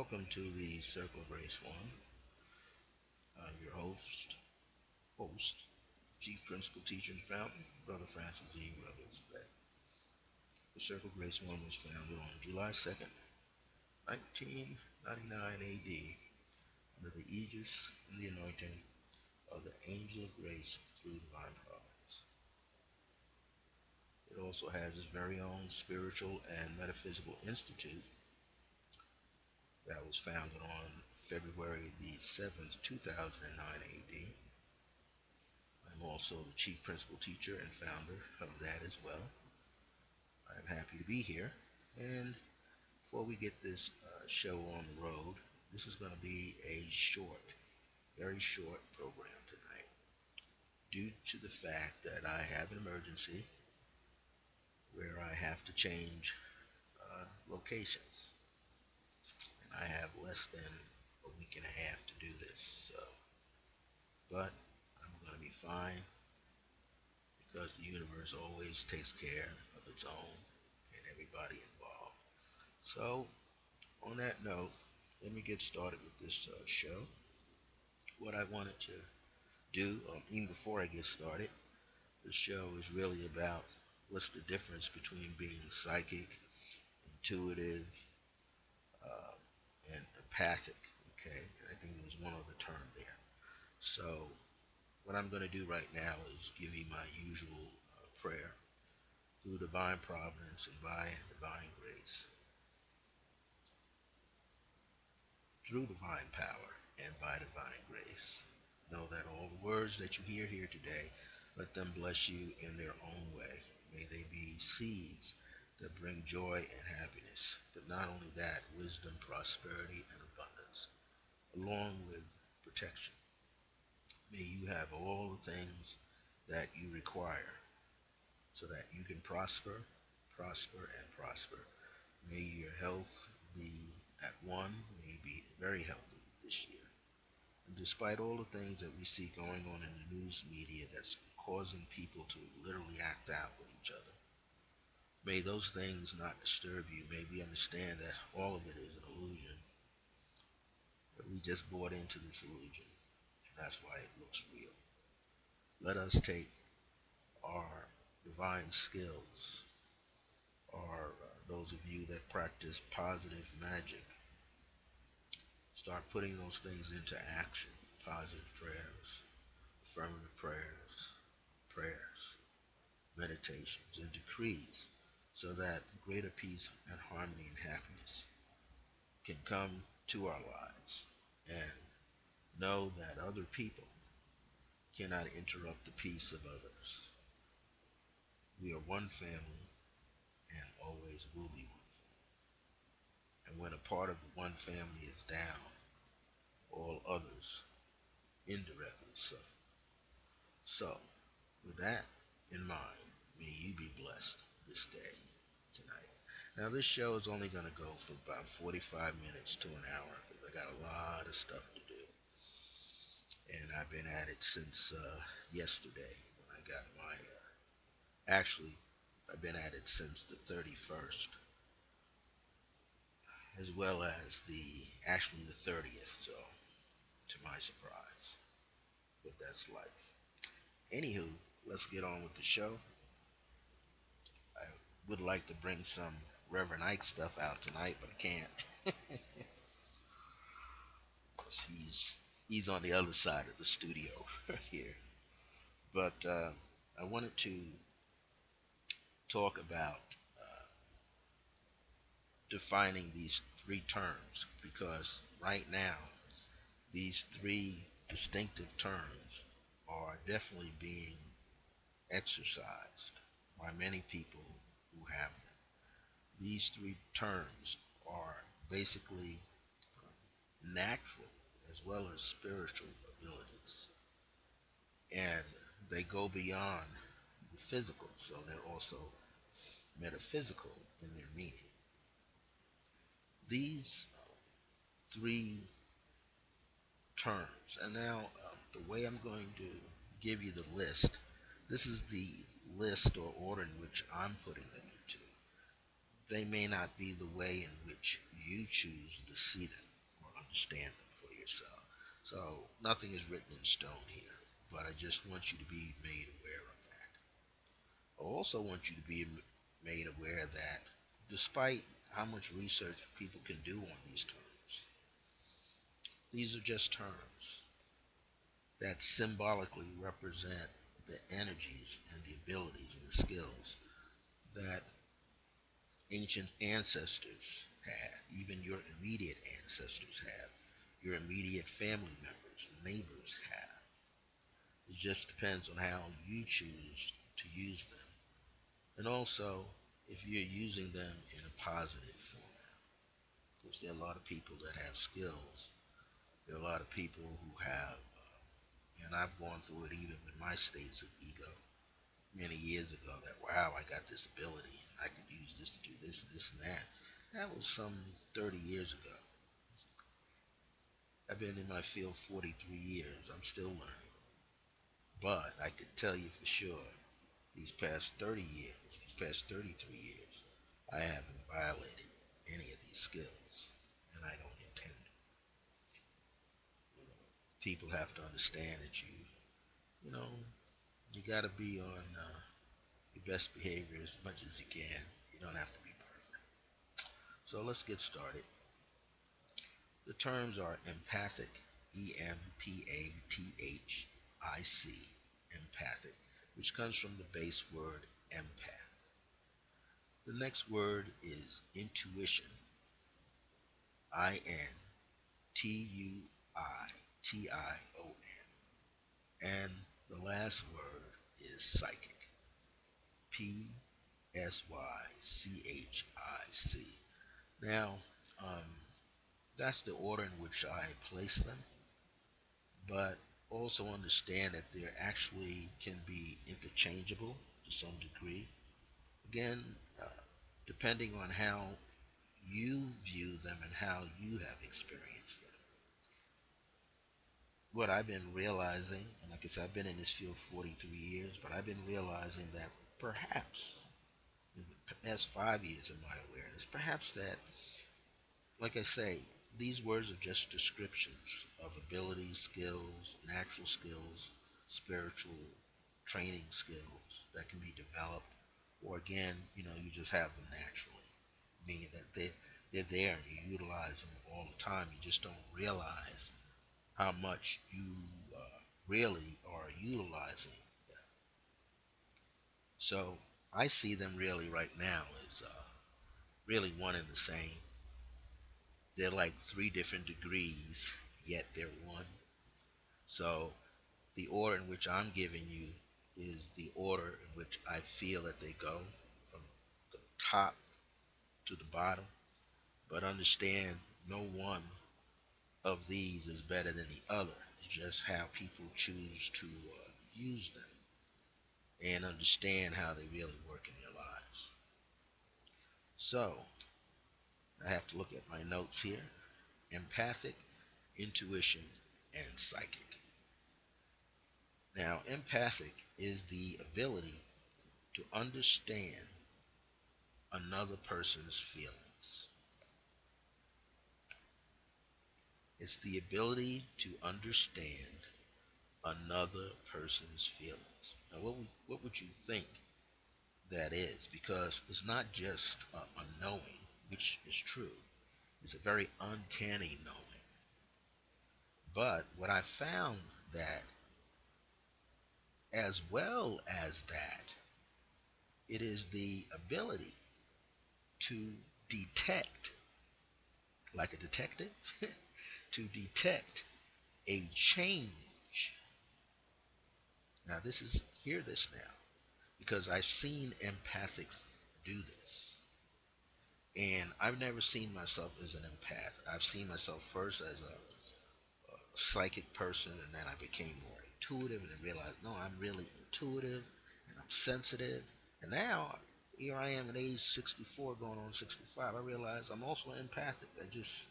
Welcome to the Circle of Grace One. I'm your host, Chief Principal Teacher and Founder, Brother Francis E. Revels-Bey. The Circle of Grace One was founded on July 2nd, 1999 AD, under the aegis and the anointing of the Angel of Grace through divine providence. It also has its very own spiritual and metaphysical institute that was founded on February the 7th, 2009 AD. I'm also the chief principal teacher and founder of that as well. I'm happy to be here. And before we get this show on the road, this is going to be a very short program tonight, due to the fact that I have an emergency where I have to change locations. And I have less than a week and a half to do this. But I'm going to be fine because the universe always takes care of its own and everybody involved. So, on that note, let me get started with this show. What I wanted to do, even before I get started, the show is really about what's the difference between being psychic, intuitive, uh, and empathic. Okay, I think there's one other term there. So, what I'm going to do right now is give you my usual prayer through divine providence and by divine grace, through divine power and by divine grace. Know that all the words that you hear here today, let them bless you in their own way. May they be seeds that bring joy and happiness, but not only that, wisdom, prosperity, and abundance, along with protection. May you have all the things that you require so that you can prosper, and prosper. May your health be at one, may you be very healthy this year. And despite all the things that we see going on in the news media that's causing people to literally act out with each other, may those things not disturb you. May we understand that all of it is an illusion, that we just bought into this illusion, and that's why it looks real. Let us take our divine skills, or those of you that practice positive magic, start putting those things into action. Positive prayers, affirmative prayers, meditations, and decrees, so that greater peace and harmony and happiness can come to our lives, and know that other people cannot interrupt the peace of others. We are one family and always will be one family. And when a part of the one family is down, all others indirectly suffer. So, with that in mind, may you be blessed this day, tonight. Now, this show is only going to go for about 45 minutes to an hour because I got a lot of stuff to do. And I've been at it since yesterday when I got my. Actually, I've been at it since the 31st, as well as the 30th, so to my surprise. But that's life. Anywho, let's get on with the show. I would like to bring some Reverend Ike stuff out tonight, but I can't. he's on the other side of the studio here. But I wanted to talk about defining these three terms, because right now these three distinctive terms are definitely being exercised by many people who have them. These three terms are basically natural as well as spiritual abilities, and they go beyond the physical, so they're also metaphysical in their meaning. These three terms, and now the way I'm going to give you the list, this is the list or order in which I'm putting them into. They may not be the way in which you choose to see them, understand them for yourself. So nothing is written in stone here, but I just want you to be made aware of that. I also want you to be made aware that despite how much research people can do on these terms, these are just terms that symbolically represent the energies and the abilities and the skills that ancient ancestors had, even your immediate ancestors have, your immediate family members, neighbors have. It just depends on how you choose to use them. And also, if you're using them in a positive format. Because there are a lot of people that have skills. There are a lot of people who have, and I've gone through it even with my states of ego many years ago, that wow, I got this ability and I could use this to do this, this, and that. That was some 30 years ago. I've been in my field 43 years. I'm still learning. But I can tell you for sure, these past 30 years, these past 33 years, I haven't violated any of these skills. And I don't intend to. People have to understand that you know, you got to be on your best behavior as much as you can. You don't have to be perfect. So let's get started. The terms are empathic, Empathic, empathic, which comes from the base word empath. The next word is intuition, Intuition. And the last word is psychic, Psychic. Now, um, that's the order in which I place them, but also understand that they actually can be interchangeable to some degree. Again, depending on how you view them and how you have experienced them. What I've been realizing, and like I said, I've been in this field 43 years, but I've been realizing that perhaps in the past 5 years of my awareness, perhaps that, like I say, these words are just descriptions of abilities, skills, natural skills, spiritual training skills that can be developed, or again, you just have them naturally, meaning that they're there and you utilize them all the time. You just don't realize how much you really are utilizing them. So I see them really right now as really one and the same. They're like three different degrees, yet they're one. So the order in which I'm giving you is the order in which I feel that they go from the top to the bottom. But understand, no one of these is better than the other. It's just how people choose to use them and understand how they really work in their lives. So I have to look at my notes here. Empathic, intuition, and psychic. Now, empathic is the ability to understand another person's feelings. It's the ability to understand another person's feelings. Now, what would you think that is? Because it's not just a knowing, which is true. It's a very uncanny knowing. But what I found that as well as that, it is the ability to detect, like a detective, to detect a change. Now, hear this now, because I've seen empathics do this. And I've never seen myself as an empath. I've seen myself first as a psychic person, and then I became more intuitive, and I realized, no, I'm really intuitive, and I'm sensitive. And now, here I am at age 64, going on 65. I realize I'm also empathic. I just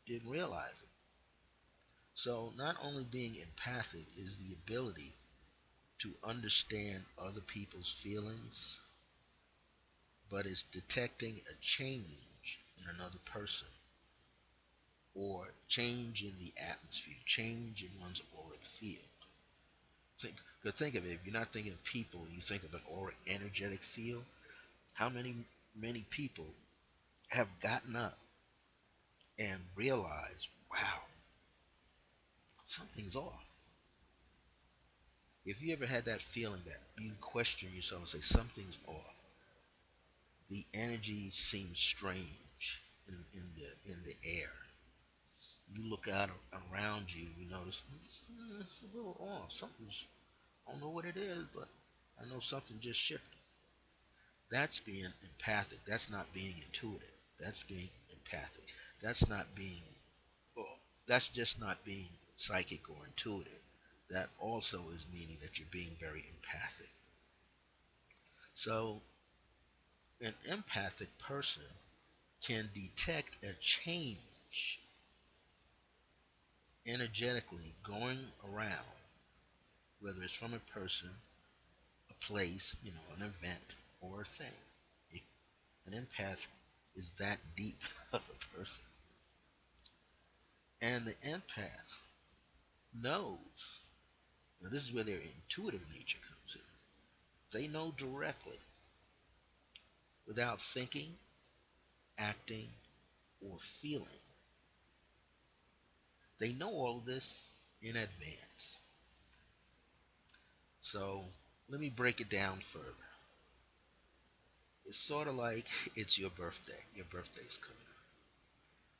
didn't realize it. So, not only being empathic is the ability to understand other people's feelings, but it's detecting a change in another person. or change in the atmosphere, change in one's auric field. Think of it. If you're not thinking of people, you think of an auric energetic field. How many people have gotten up and realized, wow, something's off? If you ever had that feeling that you question yourself and say something's off, the energy seems strange in the air. You look out around you, you notice it's a little off. Something's, I don't know what it is, but I know something just shifted. That's being empathic. That's not being intuitive. That's being empathic. That's not being, well, that's just not being psychic or intuitive. That also is meaning that you're being very empathic. So, an empathic person can detect a change energetically going around, whether it's from a person, a place, an event, or a thing. It, an empath is that deep of a person. And the empath knows, now this is where their intuitive nature comes in. They know directly, without thinking, acting, or feeling. They know all of this in advance. So let me break it down further. It's sort of like it's your birthday. Your birthday's coming up.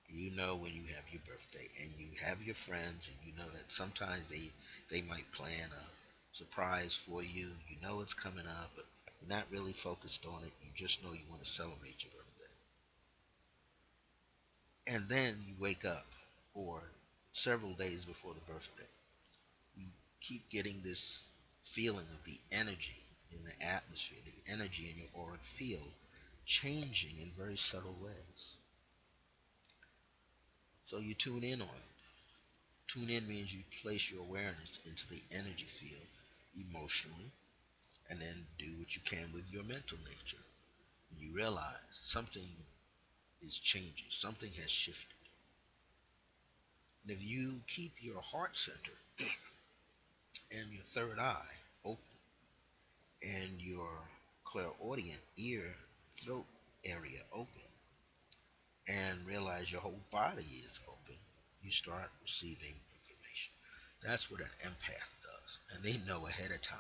You know when you have your birthday, and you have your friends, and you know that sometimes they might plan a surprise for you. You know it's coming up, but you're not really focused on it. You just know you want to celebrate your birthday. And then you wake up, or several days before the birthday, you keep getting this feeling of the energy in the atmosphere, the energy in your auric field changing in very subtle ways. So you tune in on it. Tune in means you place your awareness into the energy field emotionally, and then do what you can with your mental nature. And you realize something is changing, something has shifted. And if you keep your heart center and your third eye open, and your clairaudient ear, throat area open, and realize your whole body is open, you start receiving information. That's what an empath does. And they know ahead of time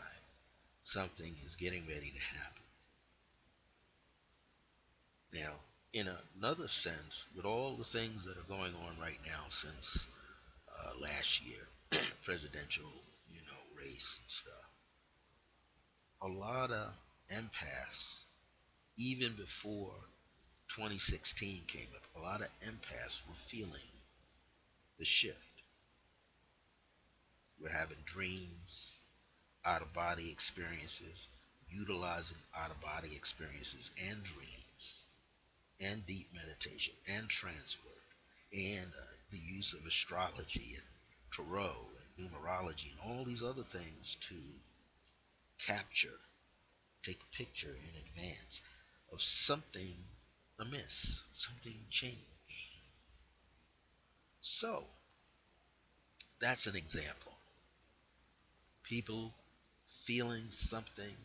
something is getting ready to happen. Now, in another sense, with all the things that are going on right now since last year, presidential, race and stuff, a lot of empaths, even before 2016 came up, a lot of empaths were feeling the shift. We're having dreams, out of body experiences, utilizing out of body experiences and dreams, and deep meditation, and transport, and the use of astrology and tarot and numerology and all these other things to capture, take a picture in advance of something amiss, something changed. So, that's an example. People feeling something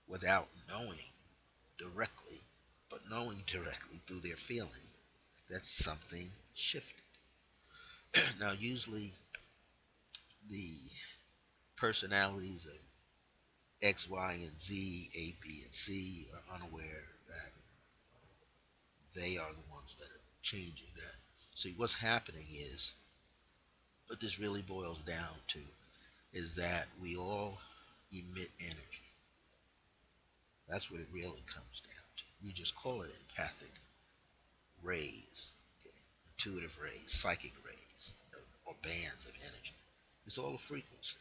without knowing directly, but knowing directly through their feeling that something shifted. Now, usually the personalities of X, Y, and Z, A, B, and C are unaware that they are the ones that are changing that. See, what's happening is, what this really boils down to is that we all emit energy. That's what it really comes down to. We just call it empathic rays, okay? Intuitive rays, psychic rays, or bands of energy. It's all a frequency.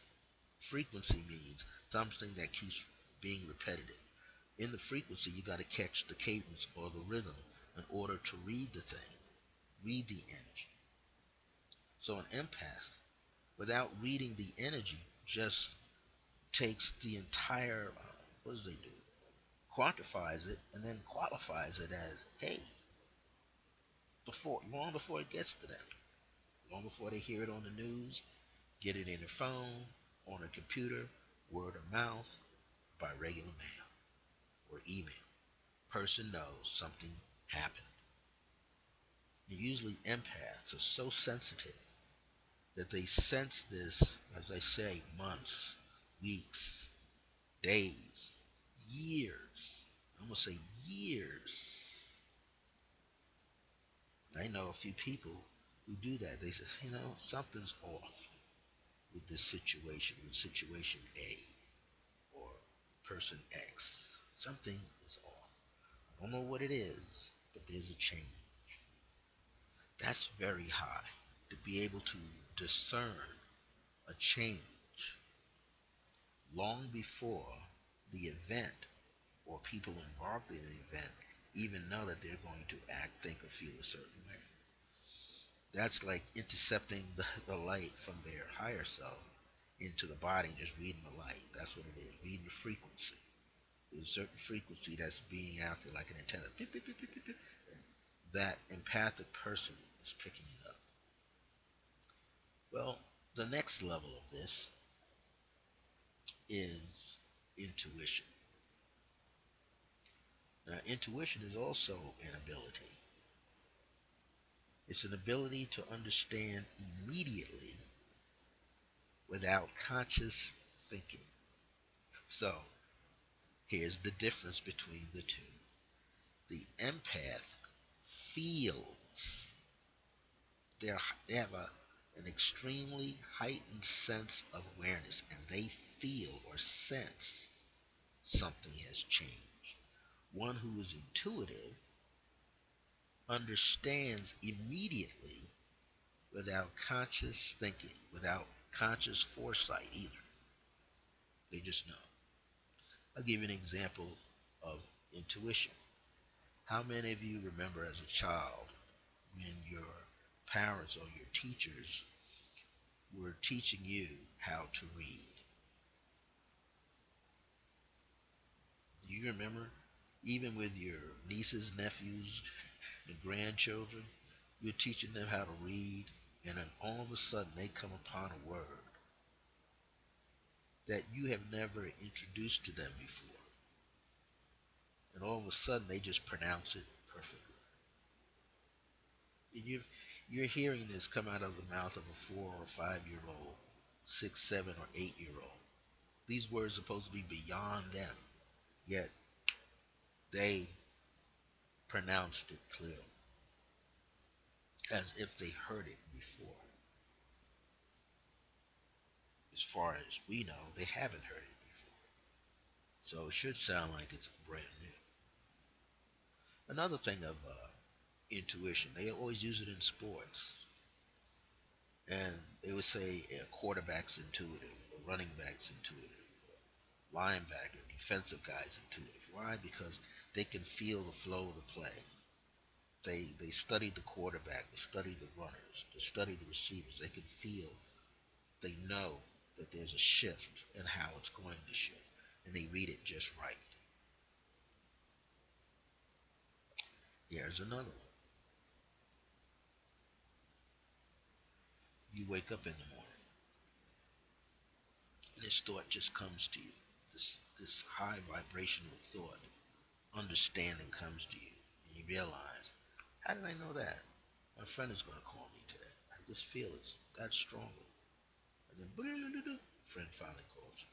Frequency means something that keeps being repetitive. In the frequency, you got to catch the cadence or the rhythm in order to read the thing, read the energy. So an empath, without reading the energy, just takes the entire, what does they do? Quantifies it and then qualifies it as, hey, long before it gets to them, long before they hear it on the news, get it in their phone, on a computer, word of mouth, by regular mail or email. Person knows something happened. And usually empaths are so sensitive that they sense this, as I say, months, weeks, days, years. I'm going to say years. I know a few people who do that. They say, something's off with this situation, with situation A or person X. Something is off. I don't know what it is, but there's a change. That's very high to be able to discern a change long before the event or people involved in the event even know that they're going to act, think, or feel a certain way. That's like intercepting the light from their higher self into the body and just reading the light. That's what it is, reading the frequency. There's a certain frequency that's being out there like an antenna. Beep, beep, beep, beep, beep, beep. That empathic person is picking it up. Well, the next level of this is intuition. Now, intuition is also an ability. It's an ability to understand immediately without conscious thinking. So, here's the difference between the two. The empath feels. They have an extremely heightened sense of awareness, and they feel or sense something has changed. One who is intuitive understands immediately without conscious thinking, without conscious foresight either. They just know. I'll give you an example of intuition. How many of you remember as a child when your parents or your teachers were teaching you how to read? Do you remember? Even with your nieces, nephews, and grandchildren, you're teaching them how to read, and then all of a sudden they come upon a word that you have never introduced to them before. And all of a sudden they just pronounce it perfectly. And you're hearing this come out of the mouth of a 4 or 5 year old, 6, 7, or 8 year old. These words are supposed to be beyond them, yet they pronounced it clearly, as if they heard it before. As far as we know, they haven't heard it before. So it should sound like it's brand new. Another thing of intuition, they always use it in sports. And they would say a quarterback's intuitive, a running back's intuitive, a linebacker, defensive guy's intuitive. Why? Because they can feel the flow of the play. They study the quarterback, they study the runners, they study the receivers. They can feel, they know that there's a shift in how it's going to shift, and they read it just right. Here's another one. You wake up in the morning, and this thought just comes to you. This high vibrational thought, understanding comes to you, and you realize, how did I know that? My friend is going to call me today. I just feel it's that strongly. And then, friend finally calls you.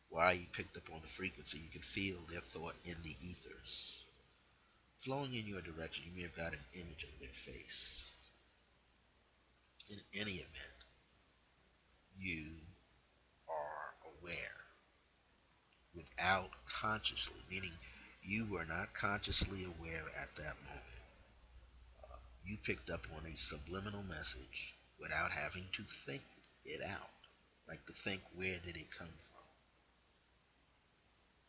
Why? You picked up on the frequency. You can feel their thought in the ethers flowing in your direction. You may have got an image of their face. In any event, you are aware without consciously, meaning you were not consciously aware at that moment. You picked up on a subliminal message without having to think it out, like to think, where did it come from?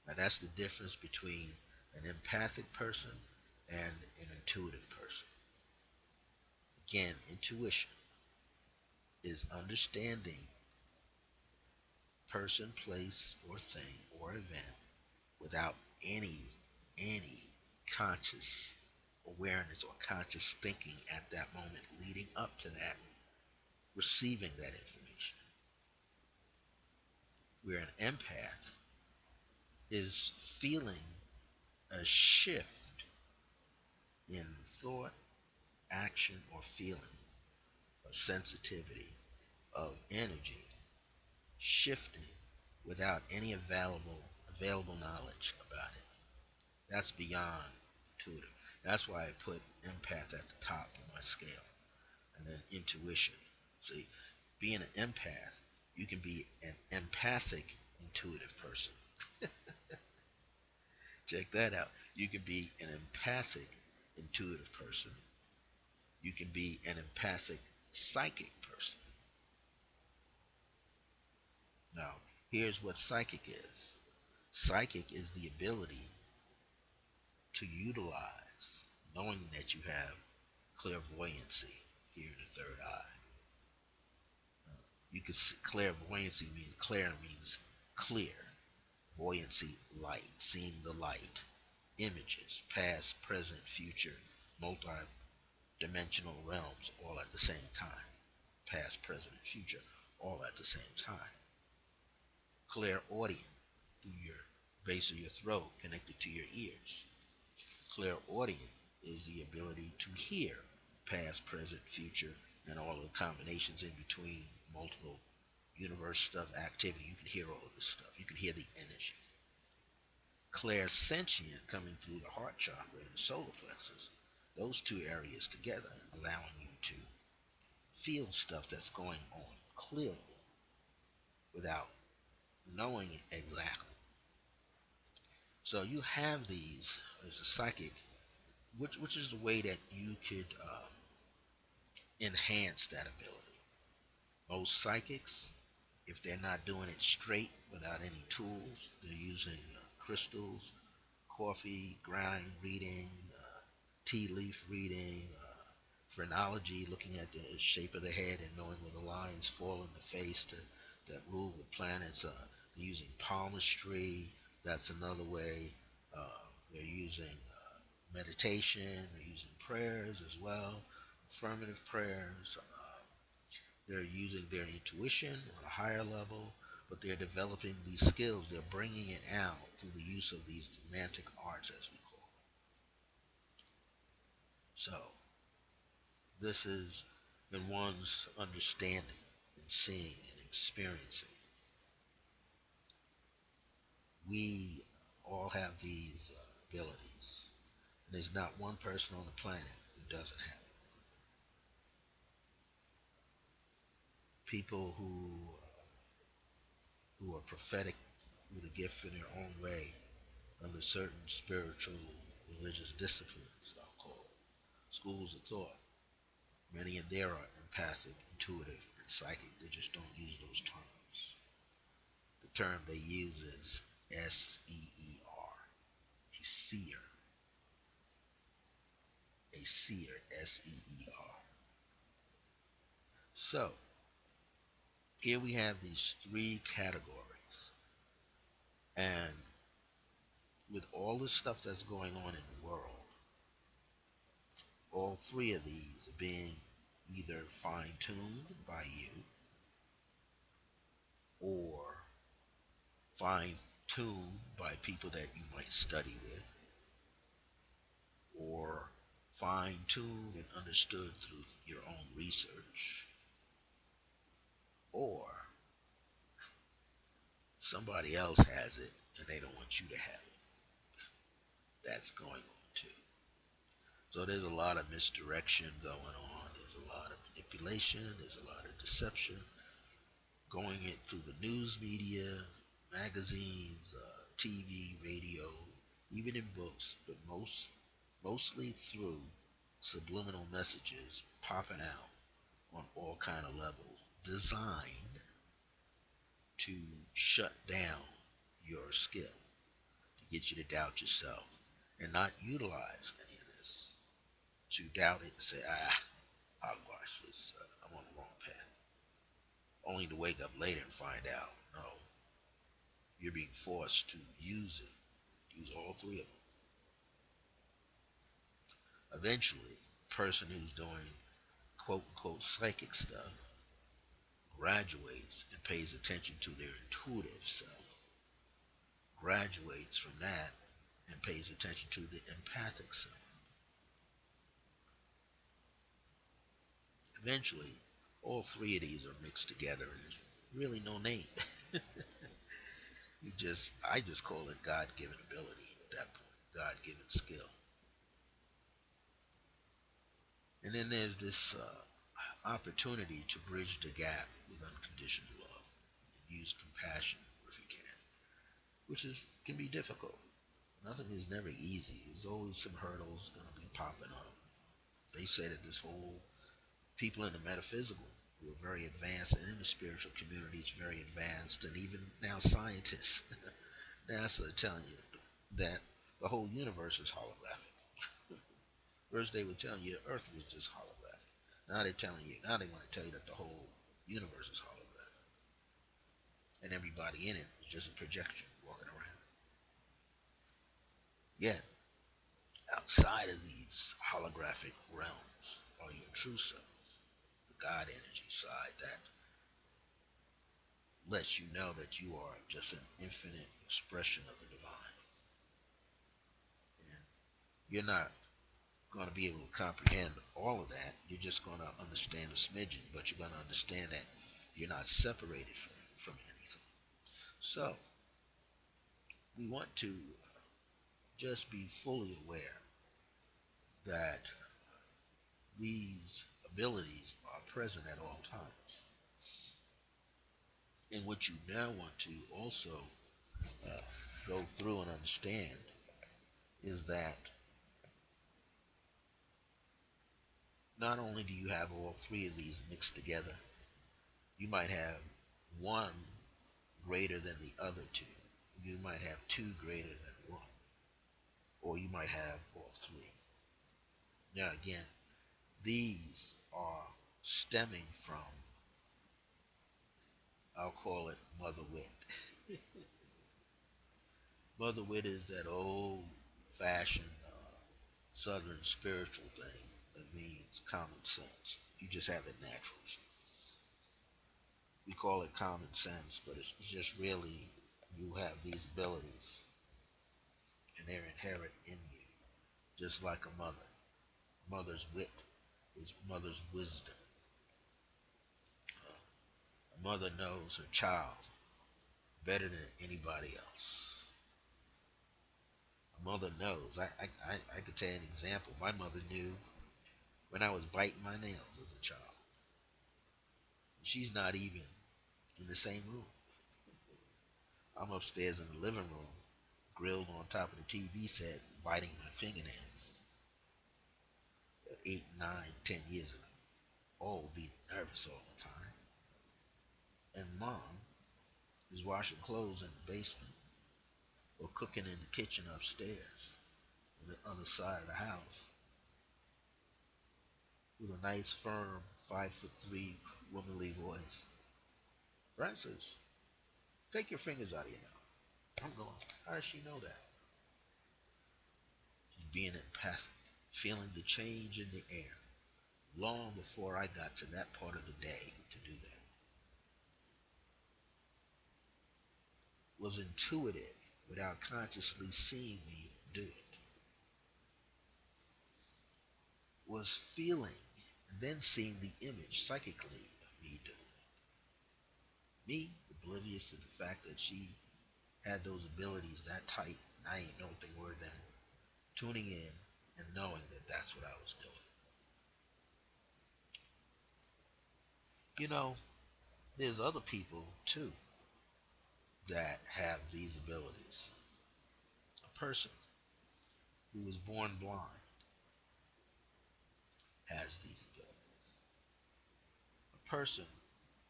Now that's the difference between an empathic person and an intuitive person. Again, intuition is understanding person, place, or thing or event without any conscious awareness or conscious thinking at that moment leading up to that, receiving that information. Where an empath is feeling a shift in thought, action, or feeling, of sensitivity, of energy, shifting without any available knowledge about it. That's beyond intuitive. That's why I put empath at the top of my scale. And then intuition. See, being an empath, you can be an empathic intuitive person. Check that out. You can be an empathic intuitive person. You can be an empathic psychic person. Now, here's what psychic is. Psychic is the ability to utilize, knowing that you have clairvoyancy here in the third eye. You could see clairvoyancy means clair means clear, buoyancy light, seeing the light, images, past, present, future, multi-dimensional realms all at the same time, past, present, and future all at the same time. Clairaudient through your base of your throat connected to your ears. Clairaudient is the ability to hear past, present, future, and all of the combinations in between, multiple universe stuff, activity. You can hear all of this stuff. You can hear the energy. Clairsentient coming through the heart chakra and the solar plexus. Those two areas together allowing you to feel stuff that's going on clearly without knowing it exactly. So you have these as a psychic, which is the way that you could enhance that ability. Most psychics, if they're not doing it straight without any tools, they're using crystals, coffee, grind reading, tea leaf reading, phrenology, looking at the shape of the head and knowing where the lines fall in the face that rule with planets. They're using palmistry. That's another way. They're using meditation. They're using prayers as well, affirmative prayers. They're using their intuition on a higher level, but they're developing these skills. They're bringing it out through the use of these romantic arts, as we call them. So, this is in one's understanding and seeing and experiencing. We all have these abilities. And there's not one person on the planet who doesn't have it. People who are prophetic with a gift in their own way under certain spiritual religious disciplines, I'll call it, schools of thought. Many in there are empathic, intuitive, and psychic. They just don't use those terms. The term they use is SEER, a seer. A seer, SEER. So, here we have these three categories. And with all the stuff that's going on in the world, all three of these are being either fine tuned by you or fine tuned by people that you might study with, or fine tuned and understood through your own research, or somebody else has it and they don't want you to have it. That's going on too. So there's a lot of misdirection going on. There's a lot of manipulation. There's a lot of deception going it through the news media, magazines, TV, radio, even in books, but mostly through subliminal messages popping out on all kind of levels, designed to shut down your skill, to get you to doubt yourself and not utilize any of this. To doubt it and say, hogwash, I'm on the wrong path. Only to wake up later and find out, no, you're being forced to use it. Use all three of them. Eventually, a person who's doing quote unquote psychic stuff graduates and pays attention to their intuitive self, graduates from that and pays attention to the empathic self. Eventually, all three of these are mixed together and there's really no name. I just call it God-given ability at that point, God-given skill. And then there's this opportunity to bridge the gap with unconditional love, use compassion if you can, which is can be difficult. Nothing is never easy. There's always some hurdles going to be popping up. They say that this whole people in the metaphysical who are very advanced and in the spiritual community is very advanced, and even now scientists, NASA are telling you that the whole universe is holographic. First they were telling you the Earth was just holographic. Now they want to tell you that the whole universe is holographic, and everybody in it is just a projection walking around. Yet outside of these holographic realms are your true self, the God energy side that lets you know that you are just an infinite expression of the divine. And you're not going to be able to comprehend all of that. You're just going to understand a smidgen, but you're going to understand that you're not separated from anything. So we want to just be fully aware that these abilities are present at all times. And what you now want to also uh, go through and understand is that not only do you have all three of these mixed together, you might have one greater than the other two. You might have two greater than one, or you might have all three. Now, again, these are stemming from, I'll call it Mother Wit. Mother Wit is that old fashioned Southern spiritual thing that means common sense. You just have it naturally. We call it common sense, but it's just really you have these abilities and they're inherent in you, just like a mother. Mother's wit is mother's wisdom. A mother knows her child better than anybody else. A mother knows. I could tell you an example. My mother knew when I was biting my nails as a child. She's not even in the same room. I'm upstairs in the living room, grilled on top of the TV set, biting my fingernails. 8, 9, 10 years ago. All would be nervous all the time. And mom is washing clothes in the basement or cooking in the kitchen upstairs on the other side of the house with a nice, firm, 5'3" womanly voice. Francis, take your fingers out of your mouth. I'm going, how does she know that? She's being empathic, feeling the change in the air long before I got to that part of the day to do that. Was intuitive without consciously seeing me do it. Was feeling and then seeing the image psychically of me doing it. Me, oblivious to the fact that she had those abilities that tight, and I ain't know what they were then. Tuning in and knowing that that's what I was doing. You know, there's other people too that have these abilities. A person who was born blind has these abilities. A person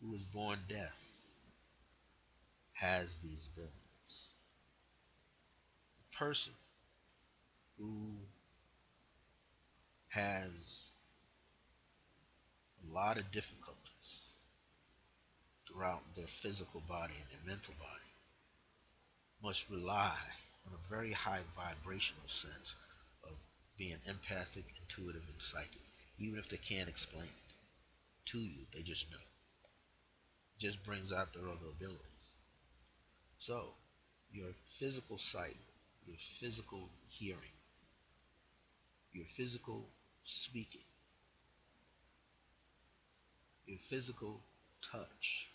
who was born deaf has these abilities. A person who has a lot of difficulties throughout their physical body and their mental body must rely on a very high vibrational sense of being empathic, intuitive, and psychic. Even if they can't explain it to you, they just know. It just brings out their other abilities. So, your physical sight, your physical hearing, your physical speaking, your physical touch,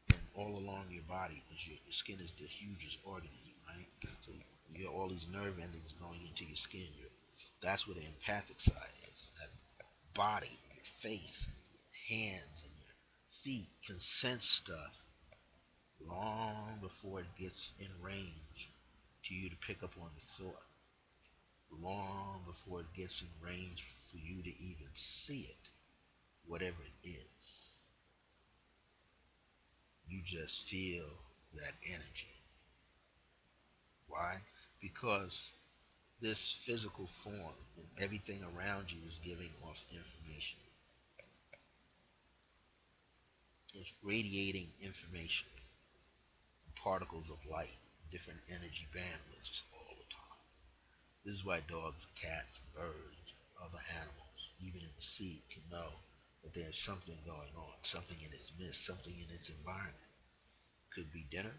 and all along your body, because your skin is the hugest organism, right? So you have all these nerve endings going into your skin. That's where the empathic side is. That body, your face, hands, and your feet can sense stuff long before it gets in range to you to pick up on the thought. Long before it gets in range for you to even see it, whatever it is. You just feel that energy. Why? Because this physical form and everything around you is giving off information. It's radiating information, particles of light, different energy bandwidths all the time. This is why dogs, cats, birds, other animals, even in the sea, can know that there's something going on, something in its midst, something in its environment. Could be dinner,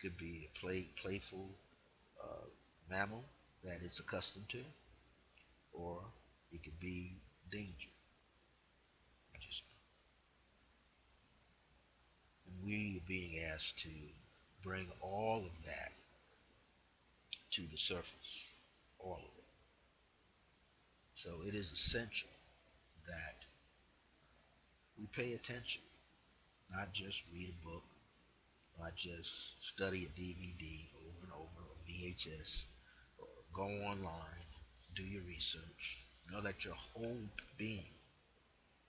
could be a playful uh, mammal that it's accustomed to, or it could be danger. Just, and we are being asked to bring all of that to the surface, all of it. So it is essential that we pay attention, not just read a book, not just study a DVD over and over, or VHS, or go online, do your research. Know that your whole being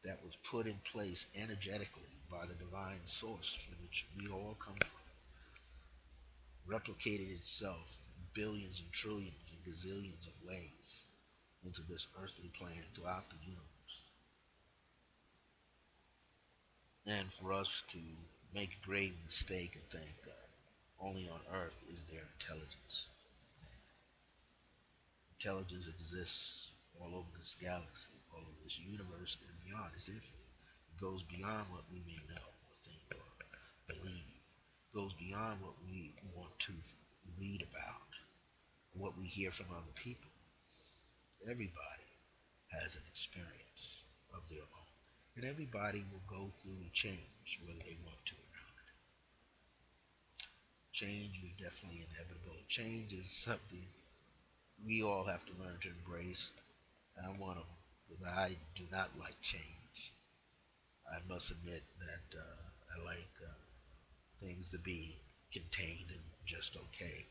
that was put in place energetically by the divine source from which we all come from replicated itself billions and trillions and gazillions of ways into this earthly plane throughout the universe. And for us to make a grave mistake and think only on earth is there intelligence. Intelligence exists all over this galaxy, all over this universe and beyond. It's infinite. It goes beyond what we may know or think or believe. It goes beyond what we want to read about, what we hear from other people. Everybody has an experience of their own. And everybody will go through change, whether they want to or not. Change is definitely inevitable. Change is something we all have to learn to embrace. I'm one of them, because I do not like change. I must admit that I like things to be contained and just okay.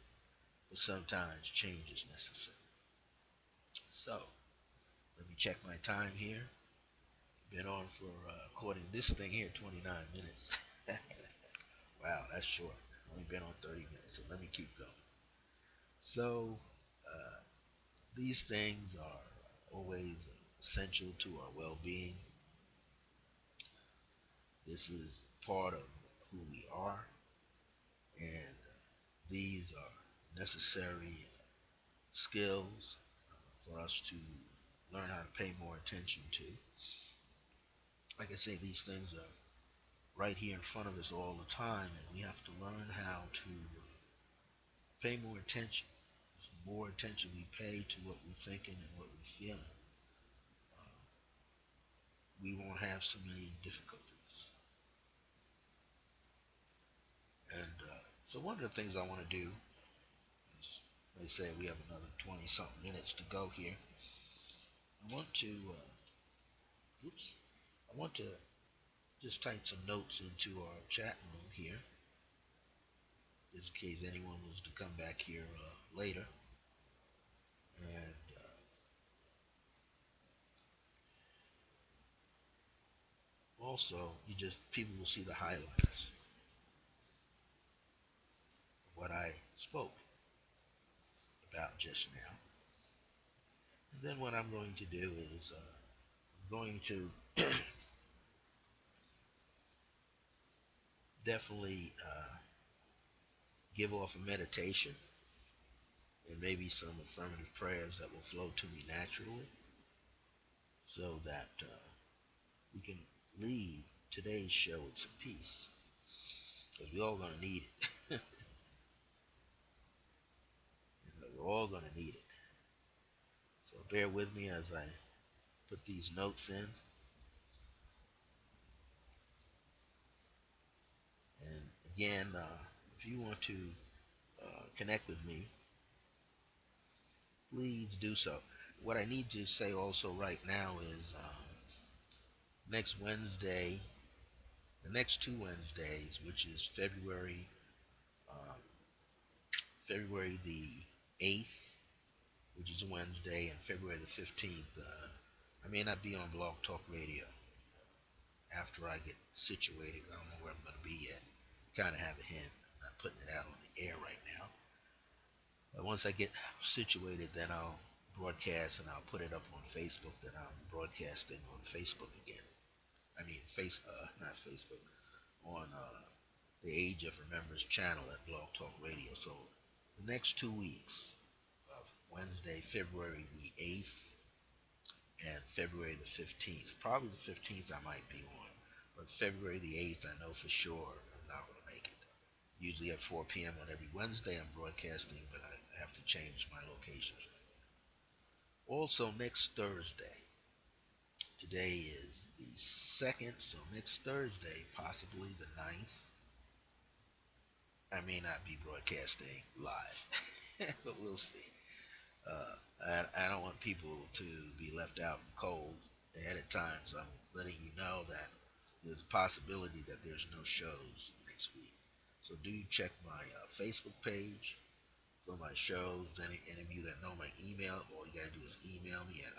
But sometimes change is necessary. So, let me check my time here. Been on for, according to this thing here, 29 minutes. Wow, that's short. Only been on 30 minutes, so let me keep going. So, uh, these things are always essential to our well being. This is part of who we are, and these are necessary skills for us to learn how to pay more attention to. Like I say, these things are right here in front of us all the time, and we have to learn how to pay more attention. The more attention we pay to what we're thinking and what we're feeling, we won't have so many difficulties. And so one of the things I want to do is, they say we have another 20 something minutes to go here. I want to, oops, I want to just type some notes into our chat room here, just in case anyone was to come back here later. And also, people will see the highlights of what I spoke about just now. And then what I'm going to do is I'm going to definitely give off a meditation, and there may be some affirmative prayers that will flow to me naturally so that we can leave today's show with some peace. Because we're all going to need it. We're all going to need it. So bear with me as I put these notes in. And again, if you want to connect with me, please do so. What I need to say also right now is next Wednesday, the next 2 Wednesdays, which is um, February the 8th, which is a Wednesday, and February the 15th, I may not be on Blog Talk Radio after I get situated. I don't know where I'm going to be yet. Kind of have a hint. I'm not putting it out on the air right now. But once I get situated, then I'll broadcast and I'll put it up on Facebook. That I'm broadcasting on Facebook again. I mean, not Facebook, on the Age of Remembrance channel at Blog Talk Radio. So the next 2 weeks of Wednesday, February the 8th, and February the 15th. Probably the 15th I might be on, but February the 8th I know for sure I'm not going to make it. Usually at 4 p.m. on every Wednesday I'm broadcasting, but I have to change my locations. Also next Thursday, today is the 2nd, so next Thursday, possibly the 9th, I may not be broadcasting live, but we'll see. I don't want people to be left out in cold ahead of time, so I'm letting you know that there's a possibility that there's no shows next week. So do check my Facebook page for my shows. Any of you that know my email, all you gotta do is email me at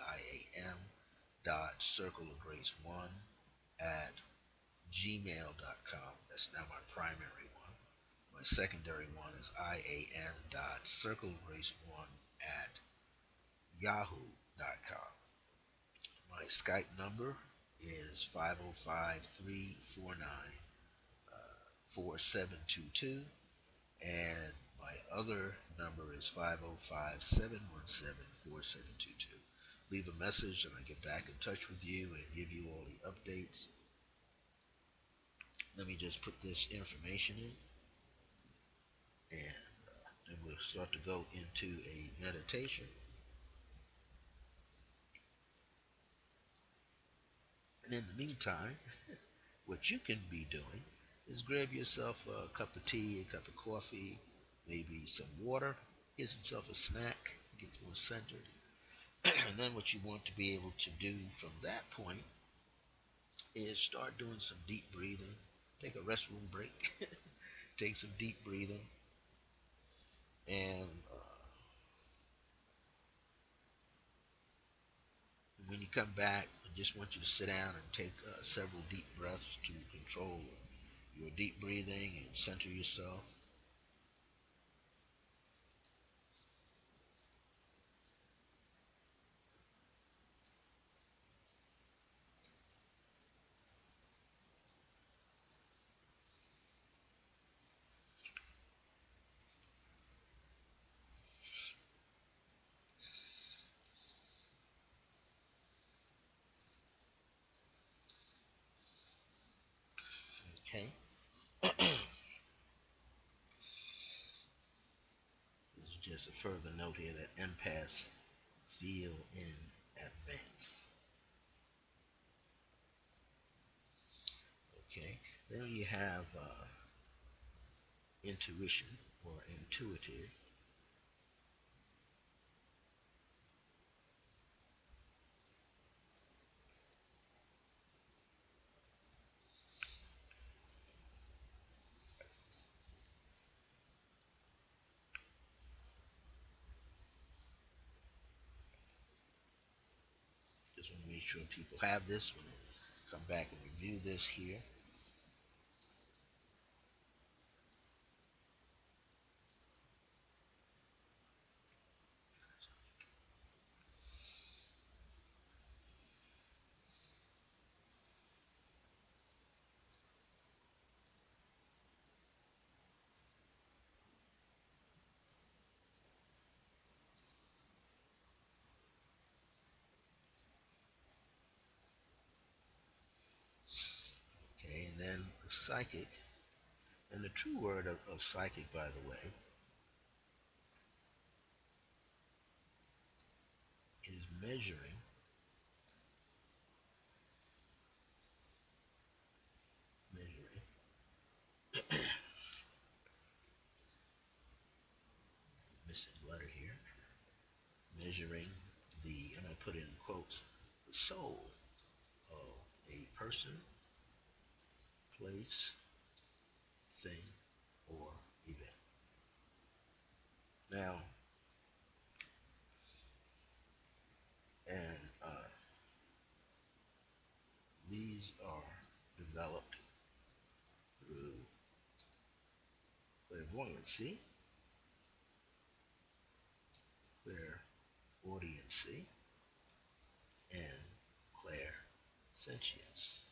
iam.circleofgrace1 at gmail.com. That's now my primary one. My secondary one is iam.circleofgrace1 at yahoo.com. My Skype number is 505 349 4722, and my other number is 505 717 4722. Leave a message and I get back in touch with you and give you all the updates. Let me just put this information in, and then we'll start to go into a meditation. And in the meantime, what you can be doing is grab yourself a cup of tea, a cup of coffee, maybe some water, get yourself a snack, get more centered. And then what you want to be able to do from that point is start doing some deep breathing. Take a restroom break, take some deep breathing, and when you come back, I just want you to sit down and take several deep breaths to control your deep breathing and center yourself. Okay? This is just a further note here that empaths feel in advance. Okay? Then you have intuition or intuitive. Just want to make sure people have this when they come back and review this here. psychic. And the true word of psychic, by the way, is measuring, missing letter here, measuring the, and I put in quotes, the soul of a person, place, thing, or event. Now, and these are developed through clairvoyancy, clairaudiency, and clairsentience.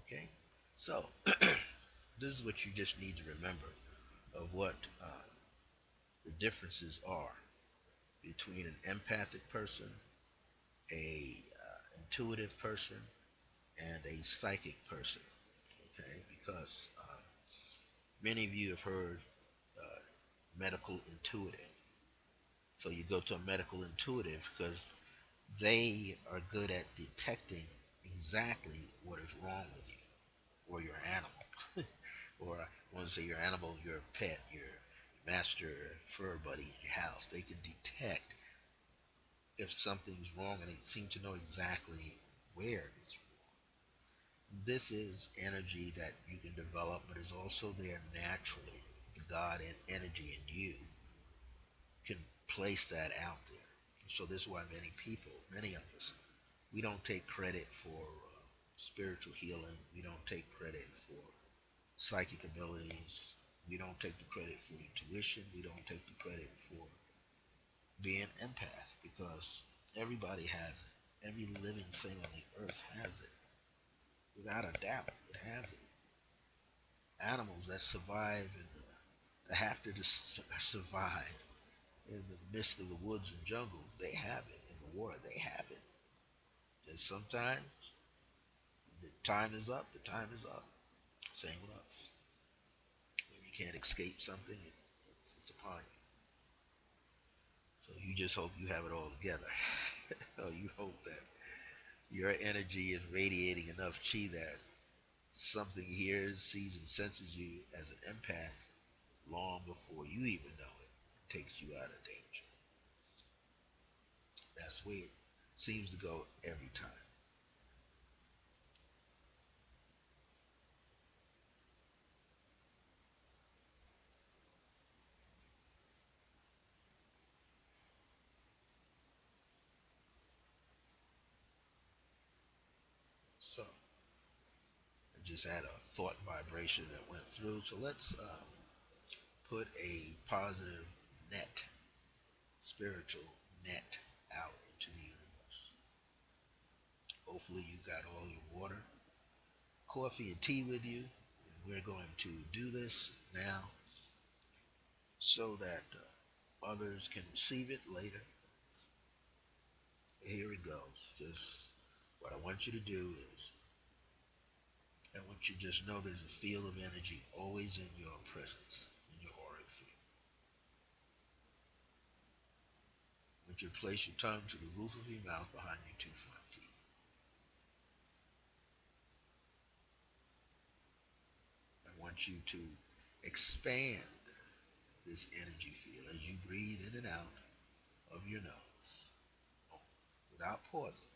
Okay? So, this is what you just need to remember of what the differences are between an empathic person, a intuitive person, and a psychic person. Okay? Because many of you have heard medical intuitive. So you go to a medical intuitive because they are good at detecting exactly what is wrong with you or your animal. Or I want to say your animal, your pet, your master fur buddy in your house. They can detect if something's wrong and they seem to know exactly where it's wrong. This is energy that you can develop, but is also there naturally. The God and energy in you can place that out there. So this is why many people, many of us, we don't take credit for spiritual healing. We don't take credit for psychic abilities. We don't take the credit for intuition. We don't take the credit for being empath because everybody has it. Every living thing on the earth has it. Without a doubt, it has it. Animals that survive and that have to survive in the midst of the woods and jungles, they have it. In the water, they have it. Just sometimes the time is up. The time is up. Same with us. When you can't escape something, it's upon you. So you just hope you have it all together. Or you hope that your energy is radiating enough chi that something hears, sees, and senses you as an empath long before you even know it. It takes you out of danger. That's where it seems to go every time. So I just had a thought vibration that went through. So let's put a positive net, spiritual net out into the universe. Hopefully you got all your water, coffee, and tea with you. We're going to do this now so that others can receive it later. Here it goes. Just what I want you to do is I want you to just know there's a field of energy always in your presence, in your auric field. I want you to place your tongue to the roof of your mouth behind your two front teeth. I want you to expand this energy field as you breathe in and out of your nose without pausing.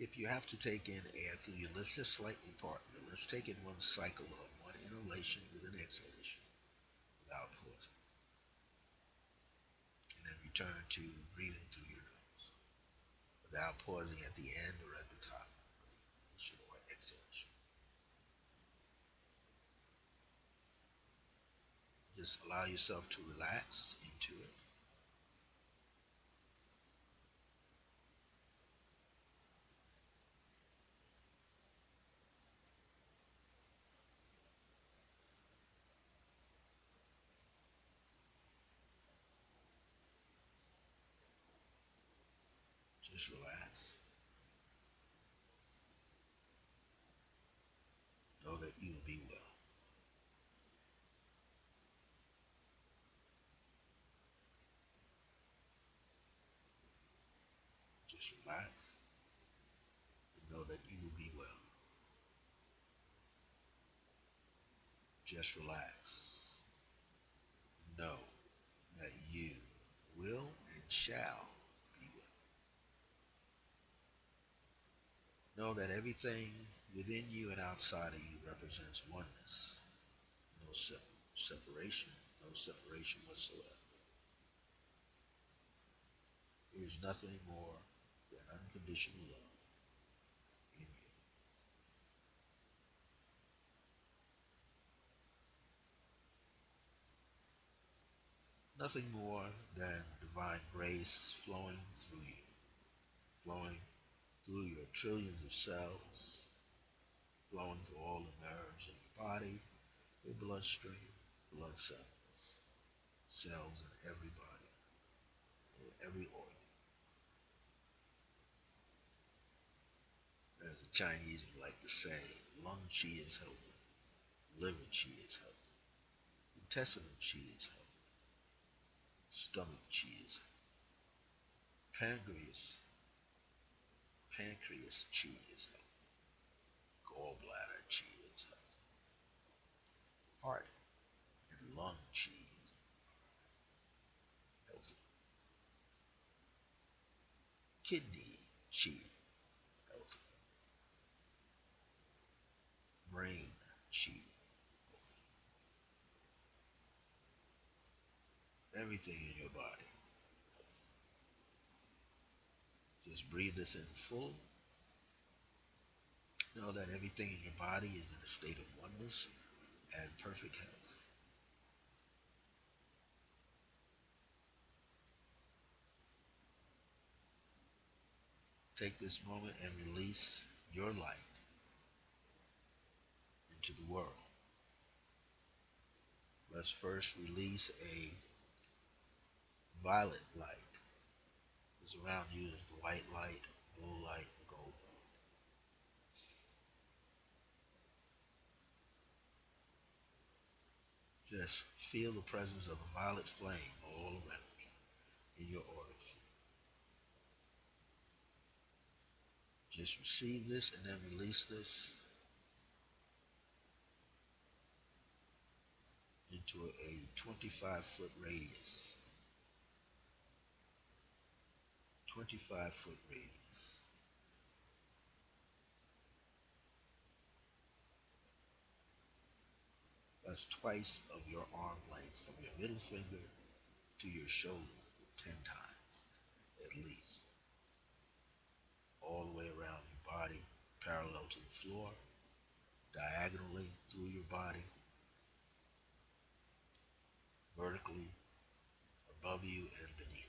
If you have to take in air through your lips, just slightly part your lips, take in one cycle of one inhalation with an exhalation without pausing. And then return to breathing through your nose without pausing at the end or at the top. Inhalation or exhalation. Just allow yourself to relax into it. Just relax. Just relax and know that you will be well. Just relax. Know that you will and shall be well. Know that everything within you and outside of you represents oneness. No separation. No separation whatsoever. There is nothing more than unconditional love in you. Nothing more than divine grace flowing through you, flowing through your trillions of cells, flowing through all the nerves in your body, your bloodstream, blood cells, cells in every body, in every organ. As the Chinese would like to say, lung qi is healthy, liver qi is healthy, intestinal qi is healthy, stomach qi is healthy, pancreas qi is healthy, gallbladder qi is healthy, heart and lung qi is healthy, kidney qi healthy, brain qi healthy, everything in your body. Just breathe this in full. Know that everything in your body is in a state of oneness and perfect health. Take this moment and release your light into the world. Let's first release a violet light. What's around you is the white light, blue light, and gold light. Just feel the presence of a violet flame all around you in your aura. Just receive this and then release this into a 25-foot radius. 25-foot radius. That's twice of your arm length from your middle finger to your shoulder, 10 times at least. All the way around your body, parallel to the floor, diagonally through your body, vertically above you and beneath.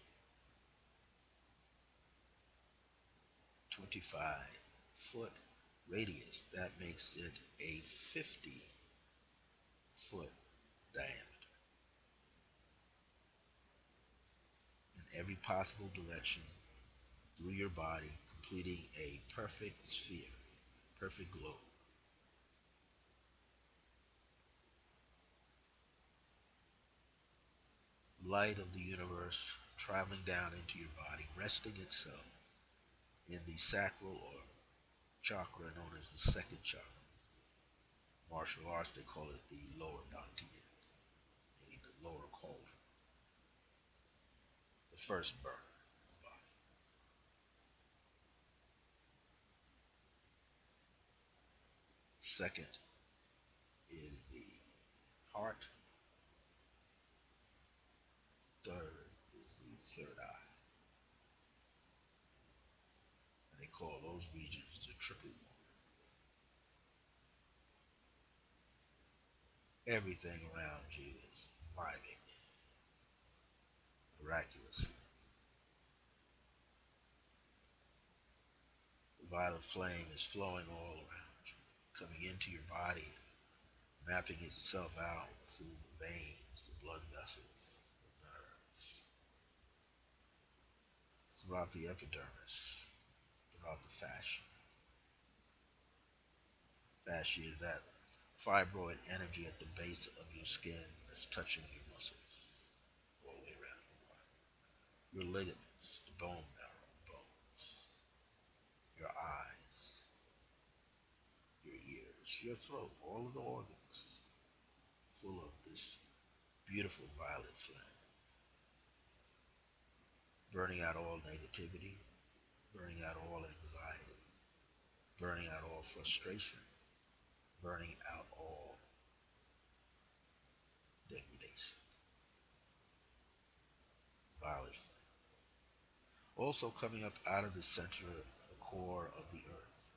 25-foot radius. That makes it a 50-foot diameter in every possible direction through your body, completing a perfect sphere, perfect globe. Light of the universe traveling down into your body, resting itself in the sacral or chakra known as the second chakra. Martial arts, they call it the lower dantian, meaning the lower cauldron, the first burner of the body. Second is the heart. Third is the third eye. And they call those regions the triple one. Everything around you is vibing miraculously. The violet flame is flowing all around you, coming into your body, mapping itself out through the veins, the blood vessels, the nerves, throughout the epidermis, throughout the fascia. Fascia is that fibroid energy at the base of your skin that's touching your muscles all the way around your body. Your ligaments, the bone marrow, bones. your throat, all of the organs full of this beautiful violet flame, burning out all negativity, burning out all anxiety, burning out all frustration, burning out all degradation. Violet flame. Also coming up out of the center, the core of the earth,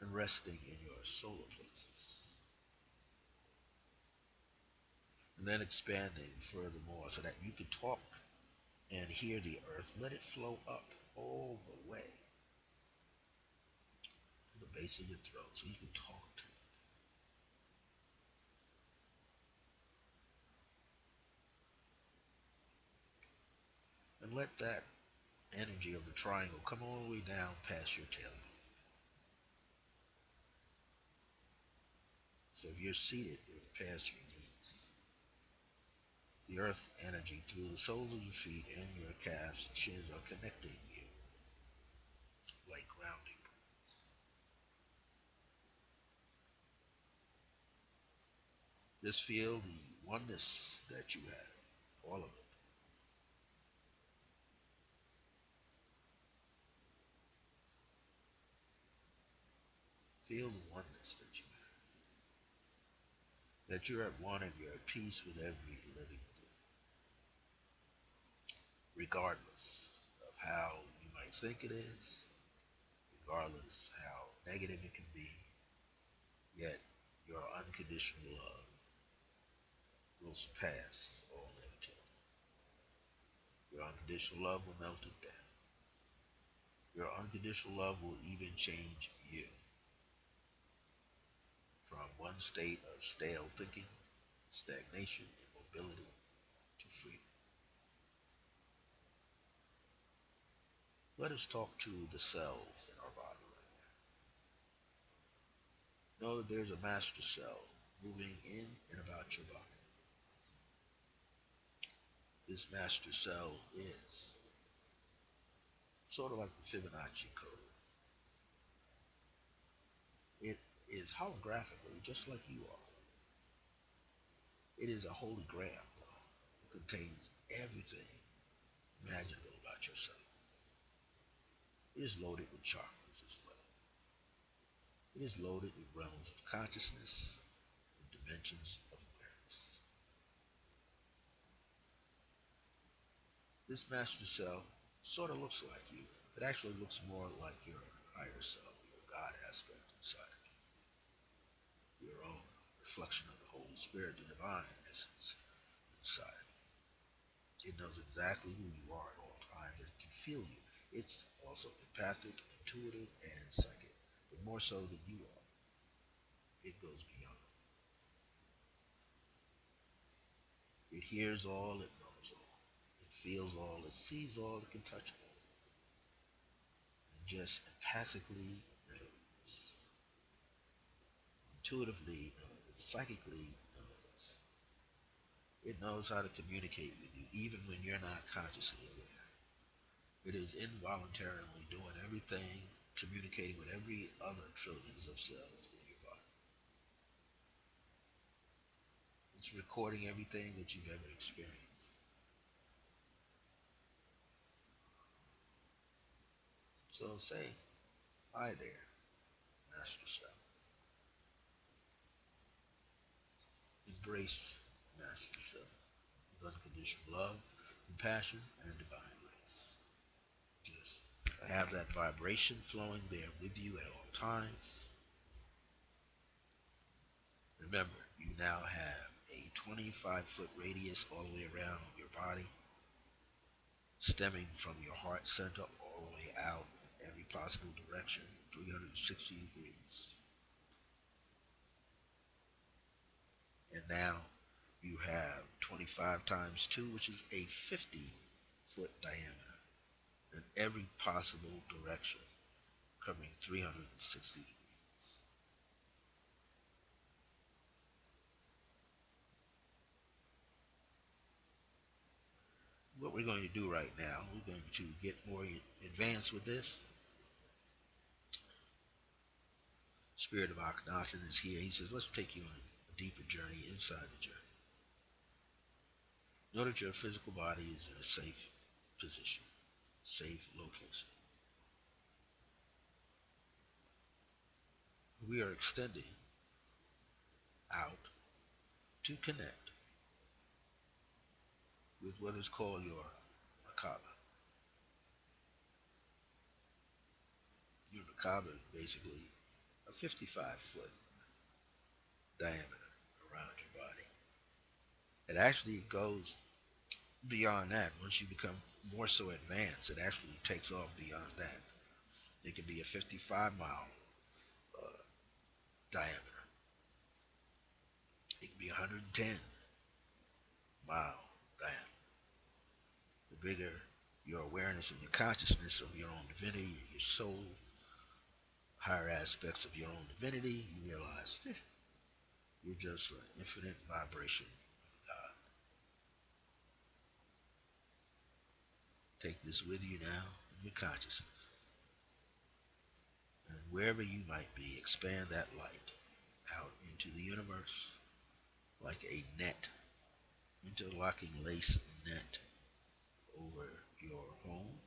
and resting in your solar plexus. And then expanding furthermore so that you can talk and hear the earth. Let it flow up all the way to the base of your throat so you can talk to it. And let that energy of the triangle come all the way down past your tailbone. So if you're seated, it's past your knees. The earth energy through the soles of your feet and your calves and shins are connecting you like grounding points. Just feel the oneness that you have, all of it. Feel the oneness that you have. That you're at one and you're at peace with every living thing, regardless of how you might think it is, regardless how negative it can be, yet your unconditional love will surpass all negativity. Your unconditional love will melt it down. Your unconditional love will even change you from one state of stale thinking, stagnation, immobility to freedom. Let us talk to the cells in our body right now. Know that there's a master cell moving in and about your body. This master cell is sort of like the Fibonacci code. It is holographically just like you are. It is a holy grail, though. It contains everything imaginable about yourself. It is loaded with chakras as well. It is loaded with realms of consciousness and dimensions of awareness. This master self sort of looks like you. It actually looks more like your higher self, your God aspect inside of you, your own reflection of the Holy Spirit, the divine essence inside of you. It knows exactly who you are at all times. It can feel you. It's also empathic, intuitive, and psychic, but more so than you are. It goes beyond. It hears all, it knows all. It feels all, it sees all, it can touch all. It just empathically knows, intuitively knows, psychically knows. It knows how to communicate with you even when you're not consciously aware. It is involuntarily doing everything, communicating with every other trillions of cells in your body. It's recording everything that you've ever experienced. So say, hi there, Master Self. Embrace Master Self with unconditional love, compassion, and divine grace. Just have that vibration flowing there with you at all times. Remember, you now have a 25-foot radius all the way around your body, stemming from your heart center all the way out in every possible direction, 360 degrees. And now you have 25 times 2, which is a 50-foot diameter in every possible direction, covering 360 degrees. What we're going to do right now, we're going to get more advanced with this. Spirit of Akhenaten is here. He says, let's take you on a deeper journey inside the journey. Know that your physical body is in a safe position, safe location. We are extending out to connect with what is called your Makaba. Your Makaba is basically a 55-foot diameter around your body. It actually goes beyond that. Once you become more so advanced, it actually takes off beyond that. It can be a 55-mile diameter. It can be 110-mile diameter. The bigger your awareness and your consciousness of your own divinity, your soul, higher aspects of your own divinity, you realize you're just an infinite vibration of God. Take this with you now in your consciousness. And wherever you might be, expand that light out into the universe like a net, interlocking lace net over your home.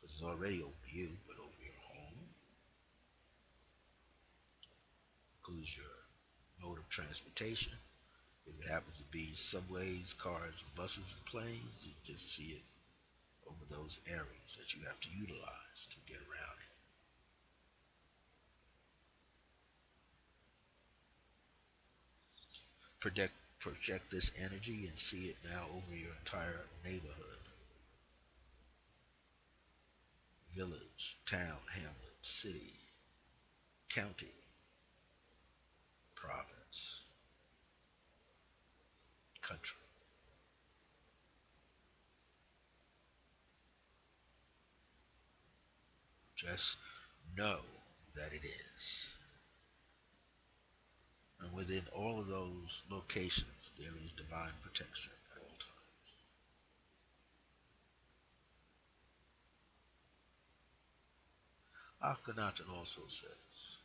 Because it's already over you, but over your home. Includes your mode of transportation. If it happens to be subways, cars, buses, and planes, you just see it over those areas that you have to utilize to get around it. Project this energy and see it now over your entire neighborhood, village, town, hamlet, city, county, province, country. Just know that it is. And within all of those locations, there is divine protection at all times. Akhenaten also says,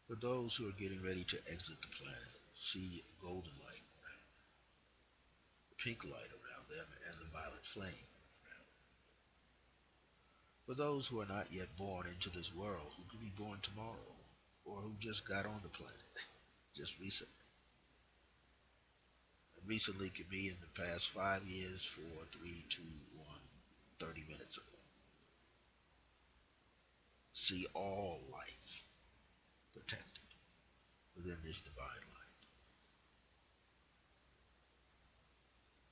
for those who are getting ready to exit the planet, see golden light around them, the pink light around them, and the violet flame around them. For those who are not yet born into this world, who could be born tomorrow, or who just got on the planet just recently. And recently could be in the past 5 years, 4, 3, 2, 1, 30 minutes ago. See all life protected within this divine light.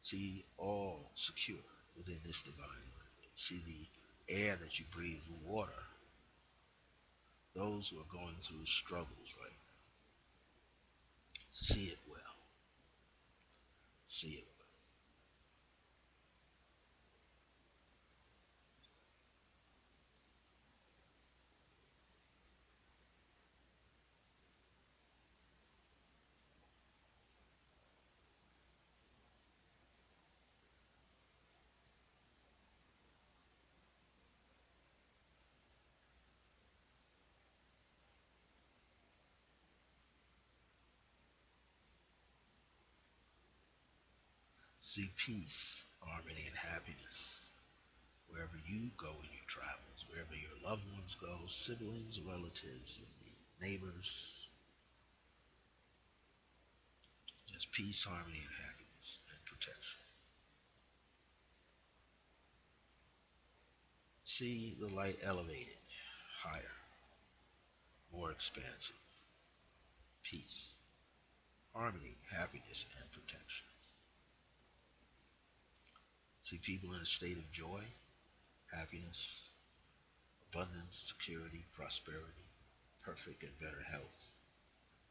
See all secure within this divine light. See the air that you breathe, the water. Those who are going through struggles right now. See it well. See it well. See peace, harmony, and happiness wherever you go in your travels, wherever your loved ones go, siblings, relatives, neighbors. Just peace, harmony, and happiness and protection. See the light elevated, higher, more expansive. Peace, harmony, happiness, and protection. See people in a state of joy, happiness, abundance, security, prosperity, perfect and better health,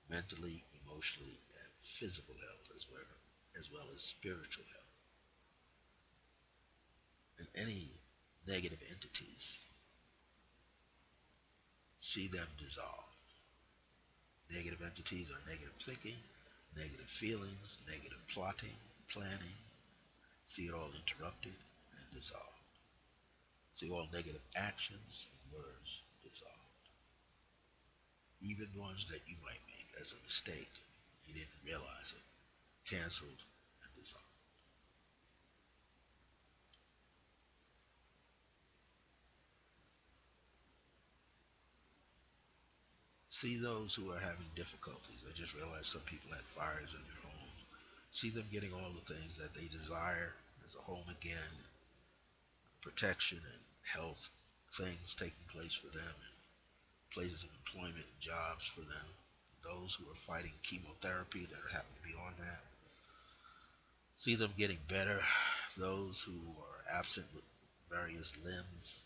mentally, emotionally, and physical health as well as spiritual health. And any negative entities, see them dissolve. Negative entities are negative thinking, negative feelings, negative plotting, planning, See it all interrupted and dissolved. See all negative actions and words dissolved. Even ones that you might make as a mistake. You didn't realize it. Canceled and dissolved. See those who are having difficulties. I just realized some people had fires in their homes. See them getting all the things that they desire as a home again, protection and health things taking place for them, and places of employment and jobs for them. Those who are fighting chemotherapy that are happen to be on that. See them getting better. Those who are absent with various limbs,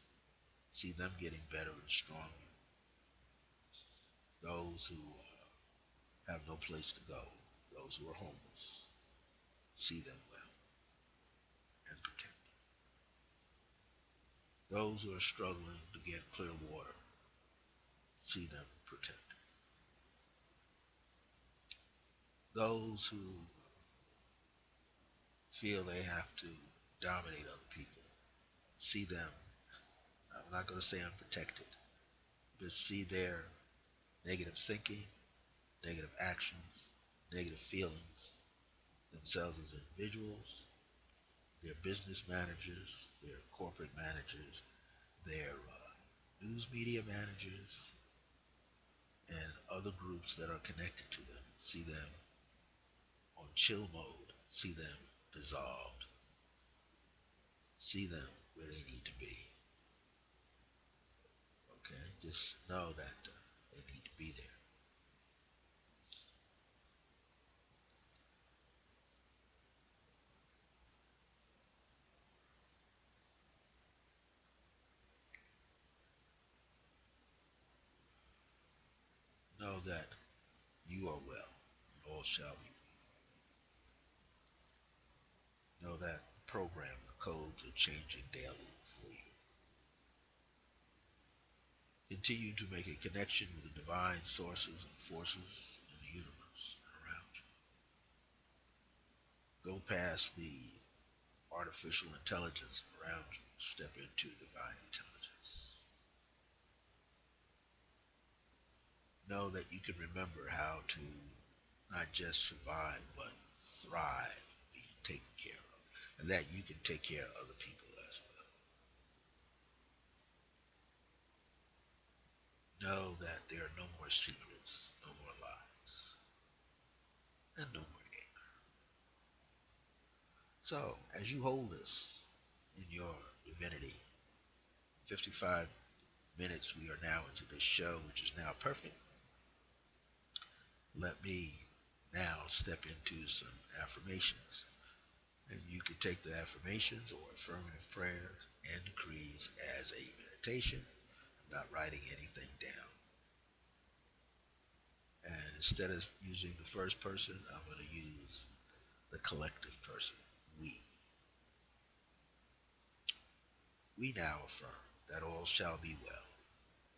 see them getting better and stronger. Those who have no place to go, those who are homeless, see them well and protect them. Those who are struggling to get clear water, see them protect them. Those who feel they have to dominate other people, see them, I'm not going to say unprotected, but see their negative thinking, negative actions, negative feelings, themselves as individuals, their business managers, their corporate managers, their news media managers, and other groups that are connected to them. See them on chill mode, see them dissolved, see them where they need to be. Okay, just know that they need to be there. Know that you are well, and all shall be. Know that the program, the codes are changing daily for you. Continue to make a connection with the divine sources and forces in the universe around you. Go past the artificial intelligence around you. Step into divine intelligence. Know that you can remember how to not just survive, but thrive, be taken care of, and that you can take care of other people as well. Know that there are no more secrets, no more lies, and no more anger. So, as you hold this in your divinity, 55 minutes we are now into this show, which is now perfect. Let me now step into some affirmations. And you can take the affirmations or affirmative prayers and decrees as a meditation. I'm not writing anything down. And instead of using the first person, I'm going to use the collective person, we. We now affirm that all shall be well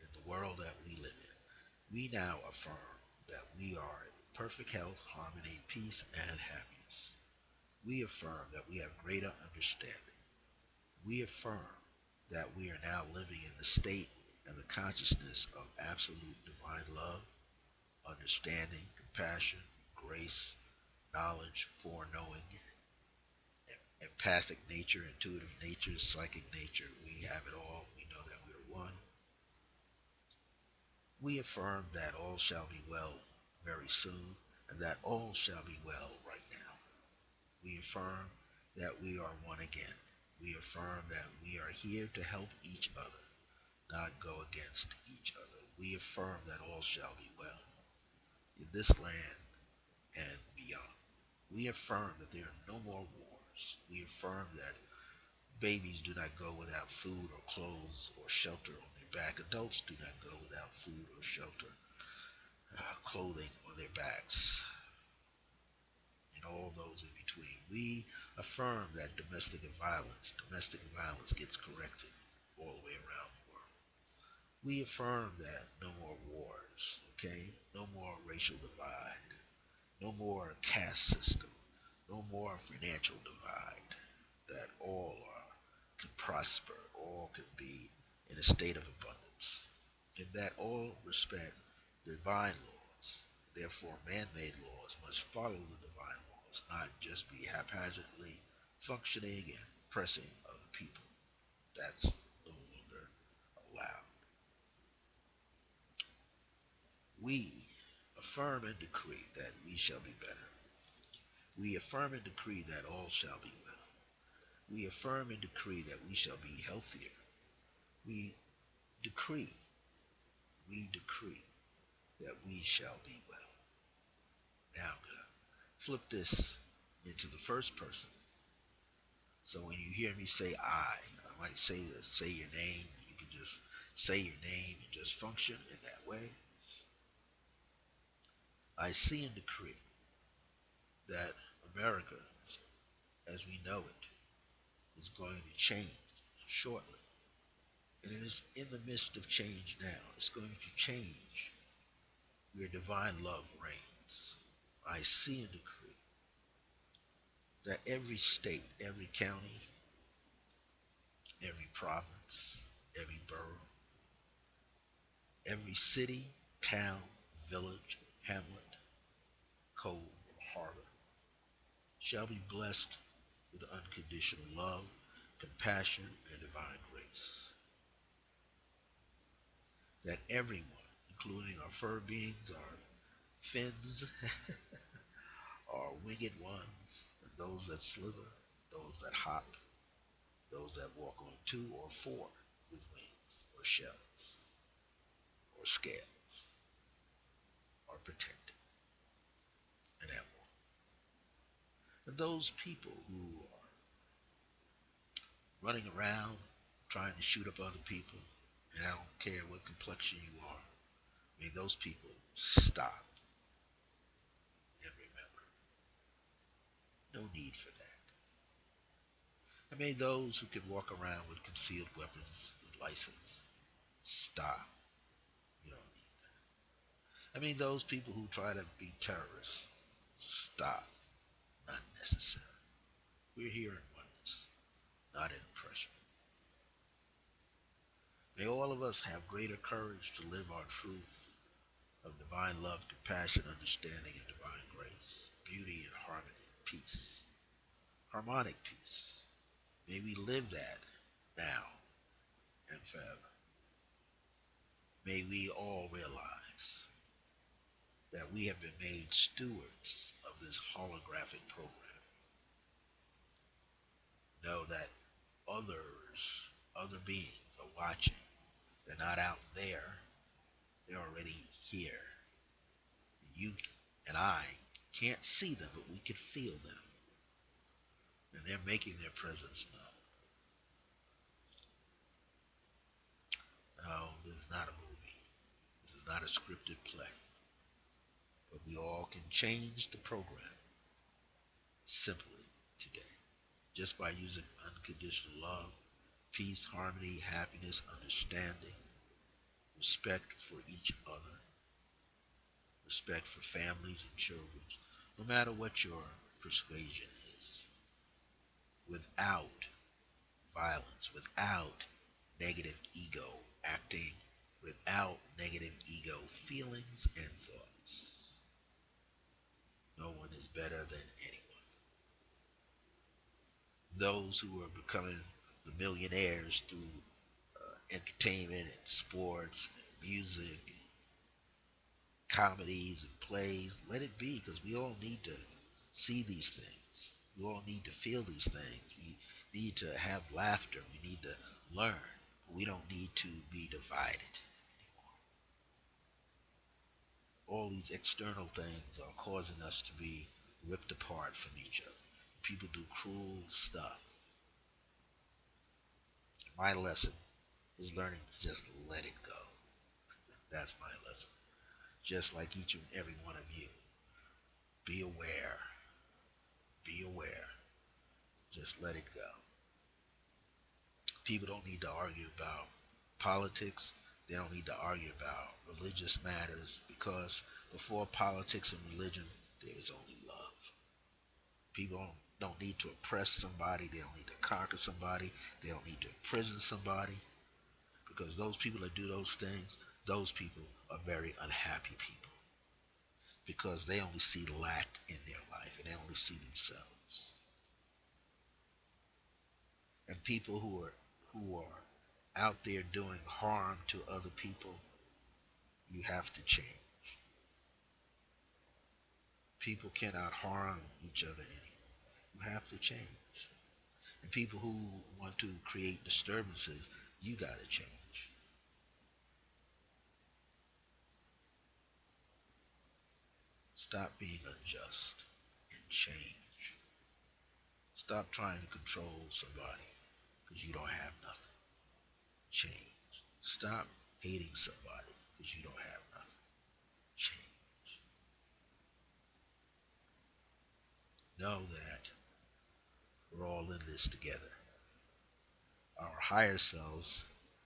in the world that we live in. We now affirm that we are in perfect health, harmony, peace, and happiness. We affirm that we have greater understanding. We affirm that we are now living in the state and the consciousness of absolute divine love, understanding, compassion, grace, knowledge, foreknowing, empathic nature, intuitive nature, psychic nature. We have it all. We know that we are one. We affirm that all shall be well very soon, and that all shall be well right now. We affirm that we are one again. We affirm that we are here to help each other, not go against each other. We affirm that all shall be well in this land and beyond. We affirm that there are no more wars. We affirm that babies do not go without food or clothes or shelter on their back. Adults do not go without food or shelter, clothing on their backs, and all those in between. We affirm that domestic violence gets corrected all the way around the world. We affirm that no more wars, okay? No more racial divide, no more caste system, no more financial divide. that all can prosper, all can be in a state of abundance, and that all respect divine laws. Therefore, man-made laws must follow the divine laws, not just be haphazardly functioning and oppressing other people. That's no longer allowed. We affirm and decree that we shall be better. We affirm and decree that all shall be well. We affirm and decree that we shall be healthier. We decree, we decree that we shall be well. Now I'm going to flip this into the first person. So when you hear me say I might say this, say your name. You can just say your name and just function in that way. I see and decree that America, as we know it, is going to change shortly. And it is in the midst of change now. It's going to change where divine love reigns. I see and decree that every state, every county, every province, every borough, every city, town, village, hamlet, cove, or harbor shall be blessed with unconditional love, compassion, and divine grace. That everyone, including our fur beings, our fins, our winged ones, and those that slither, those that hop, those that walk on two or four with wings or shells or scales, are protected and at one. And those people who are running around trying to shoot up other people, and I don't care what complexion you are, may those people stop and remember. No need for that. And may those who can walk around with concealed weapons with license stop. You don't need that. I mean, those people who try to be terrorists, stop. Not necessary. We're here in oneness, not in oppression. May all of us have greater courage to live our truth of divine love, compassion, understanding, and divine grace, beauty and harmony, peace, harmonic peace. May we live that now and forever. May we all realize that we have been made stewards of this holographic program. Know that other beings are watching. They're not out there. They're already here. You and I can't see them, but we can feel them. And they're making their presence known. No, this is not a movie. This is not a scripted play. But we all can change the program simply today. Just by using unconditional love, peace, harmony, happiness, understanding, respect for each other, respect for families and children, no matter what your persuasion is, without violence, without negative ego acting, without negative ego feelings and thoughts. No one is better than anyone. Those who are becoming the millionaires through entertainment and sports, and music, comedies and plays, let it be, because we all need to see these things. We all need to feel these things. We need to have laughter. We need to learn. We don't need to be divided anymore. All these external things are causing us to be ripped apart from each other. People do cruel stuff. My lesson is learning to just let it go. That's my lesson. Just like each and every one of you. Be aware. Be aware. Just let it go. People don't need to argue about politics. They don't need to argue about religious matters, because before politics and religion, there is only love. People don't need to oppress somebody. They don't need to conquer somebody. They don't need to imprison somebody. Because those people that do those things, those people are very unhappy people. Because they only see lack in their life and they only see themselves. And people who are out there doing harm to other people, you have to change. People cannot harm each other anymore. You have to change. And people who want to create disturbances, you got to change. Stop being unjust and change. Stop trying to control somebody because you don't have nothing. Change. Stop hating somebody because you don't have nothing. Change. Know that we're all in this together. Our higher selves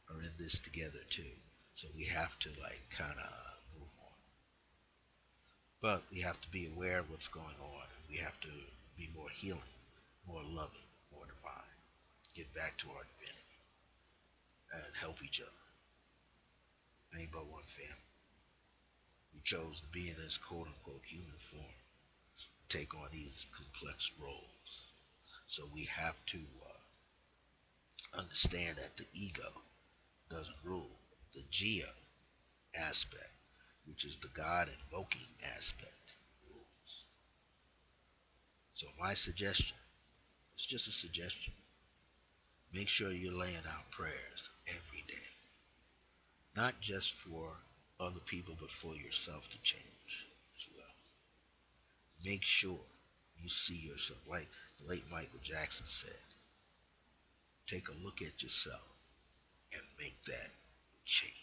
are in this together too. So we have to like kind of move on. But we have to be aware of what's going on. And we have to be more healing, more loving, more divine. Get back to our divinity and help each other. Ain't but one family. We chose to be in this quote unquote human form, take on these complex roles. So we have to understand that the ego doesn't rule. The geo aspect, which is the God invoking aspect, rules. So my suggestion, it's just a suggestion, make sure you're laying out prayers every day. Not just for other people, but for yourself to change as well. Make sure you see yourself. Like the late Michael Jackson said, take a look at yourself and make that change.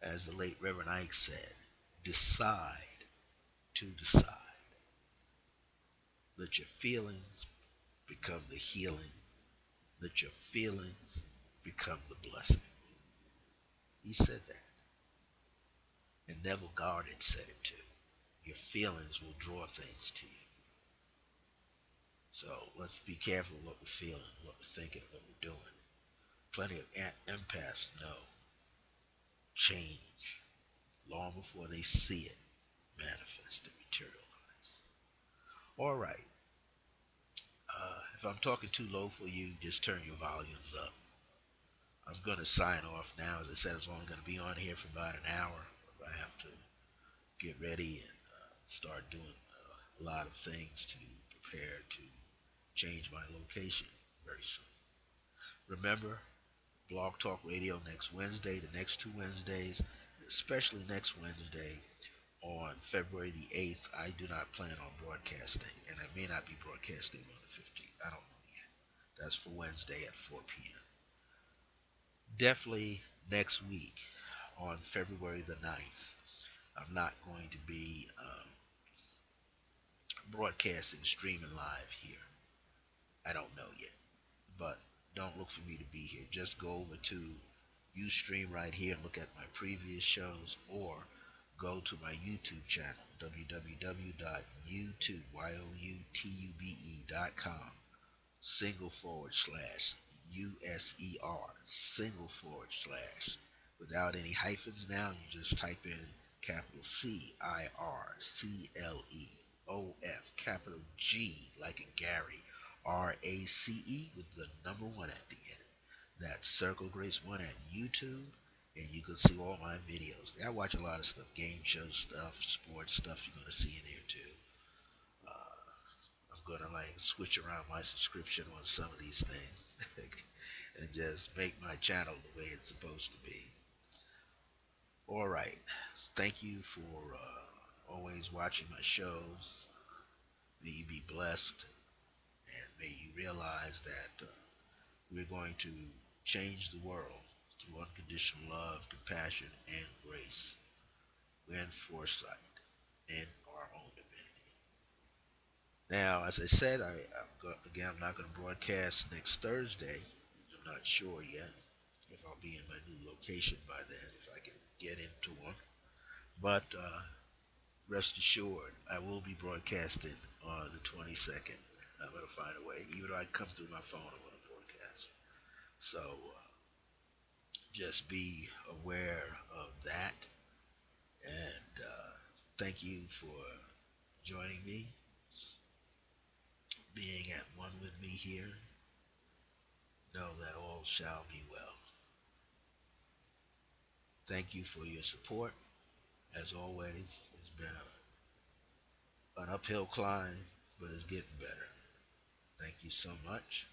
As the late Reverend Ike said, decide to decide. Let your feelings become the healing. Let your feelings become the blessing. He said that. And Neville Goddard said it too. Your feelings will draw things to you. So let's be careful what we're feeling, what we're thinking, what we're doing. Plenty of empaths know change long before they see it manifest and materialize. All right. If I'm talking too low for you, just turn your volumes up. I'm going to sign off now. As I said, it's only going to be on here for about an hour. I have to get ready and start doing a lot of things to prepare to change my location very soon. Remember, Blog Talk Radio next Wednesday, the next 2 Wednesdays, especially next Wednesday on February the 8th. I do not plan on broadcasting, and I may not be broadcasting on the 15th. I don't know yet. That's for Wednesday at 4 p.m. Definitely next week on February the 9th. I'm not going to be broadcasting, streaming live here. I don't know yet, but don't look for me to be here. Just go over to Ustream right here and look at my previous shows, or go to my YouTube channel, www.youtube.com, /USER, without any hyphens now. You just type in capital CIRCLEOF, capital G like in Gary, RACE with the number one at the end. That's Circle Grace 1 at YouTube, and you can see all my videos. I watch a lot of stuff, game show stuff, sports stuff you're going to see in here too. I'm going to like switch around my subscription on some of these things and just make my channel the way it's supposed to be. All right. Thank you for always watching my shows. May you be blessed, and may you realize that we're going to change the world through unconditional love, compassion, and grace, and foresight, and our own divinity. Now, as I said, I'm not going to broadcast next Thursday. I'm not sure yet if I'll be in my new location by then, if I can get into one. But rest assured, I will be broadcasting on the 22nd. I'm going to find a way. Even though I come through my phone, I'm going to broadcast. So just be aware of that. And thank you for joining me, being at one with me here. Know that all shall be well. Thank you for your support. As always, it's been an uphill climb, but it's getting better. Thank you so much.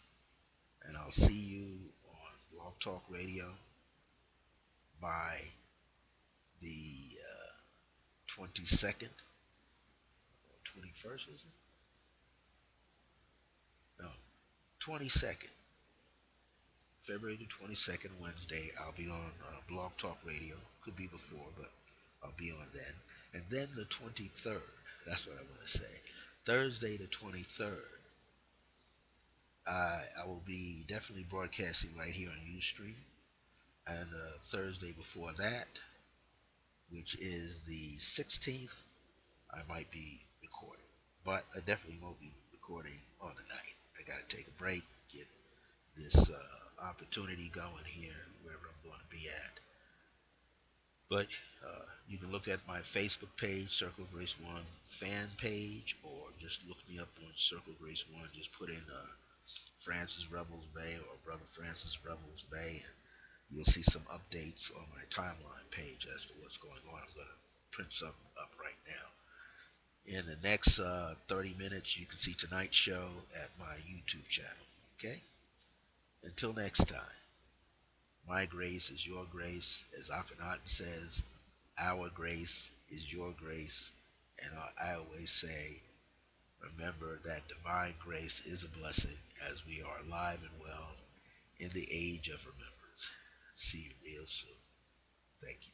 And I'll see you on Blog Talk Radio by the 22nd, 21st, is it? No, 22nd. February the 22nd, Wednesday, I'll be on Blog Talk Radio. Could be before, but I'll be on then. And then the 23rd, that's what I want to say. Thursday the 23rd, I will be definitely broadcasting right here on Ustream. And Thursday before that, which is the 16th, I might be recording. But I definitely won't be recording on the night. I got to take a break, get this opportunity going here, wherever I'm going to be at. But you can look at my Facebook page, Circle of Grace One fan page, or just look me up on Circle of Grace One. Just put in Francis Revels-Bey or Brother Francis Revels-Bey, and you'll see some updates on my timeline page as to what's going on. I'm going to print something up right now. In the next 30 minutes, you can see tonight's show at my YouTube channel. Okay? Until next time, my grace is your grace. As Akhenaten says, our grace is your grace. And I always say, remember that divine grace is a blessing as we are alive and well in the age of remembrance. See you real soon. Thank you.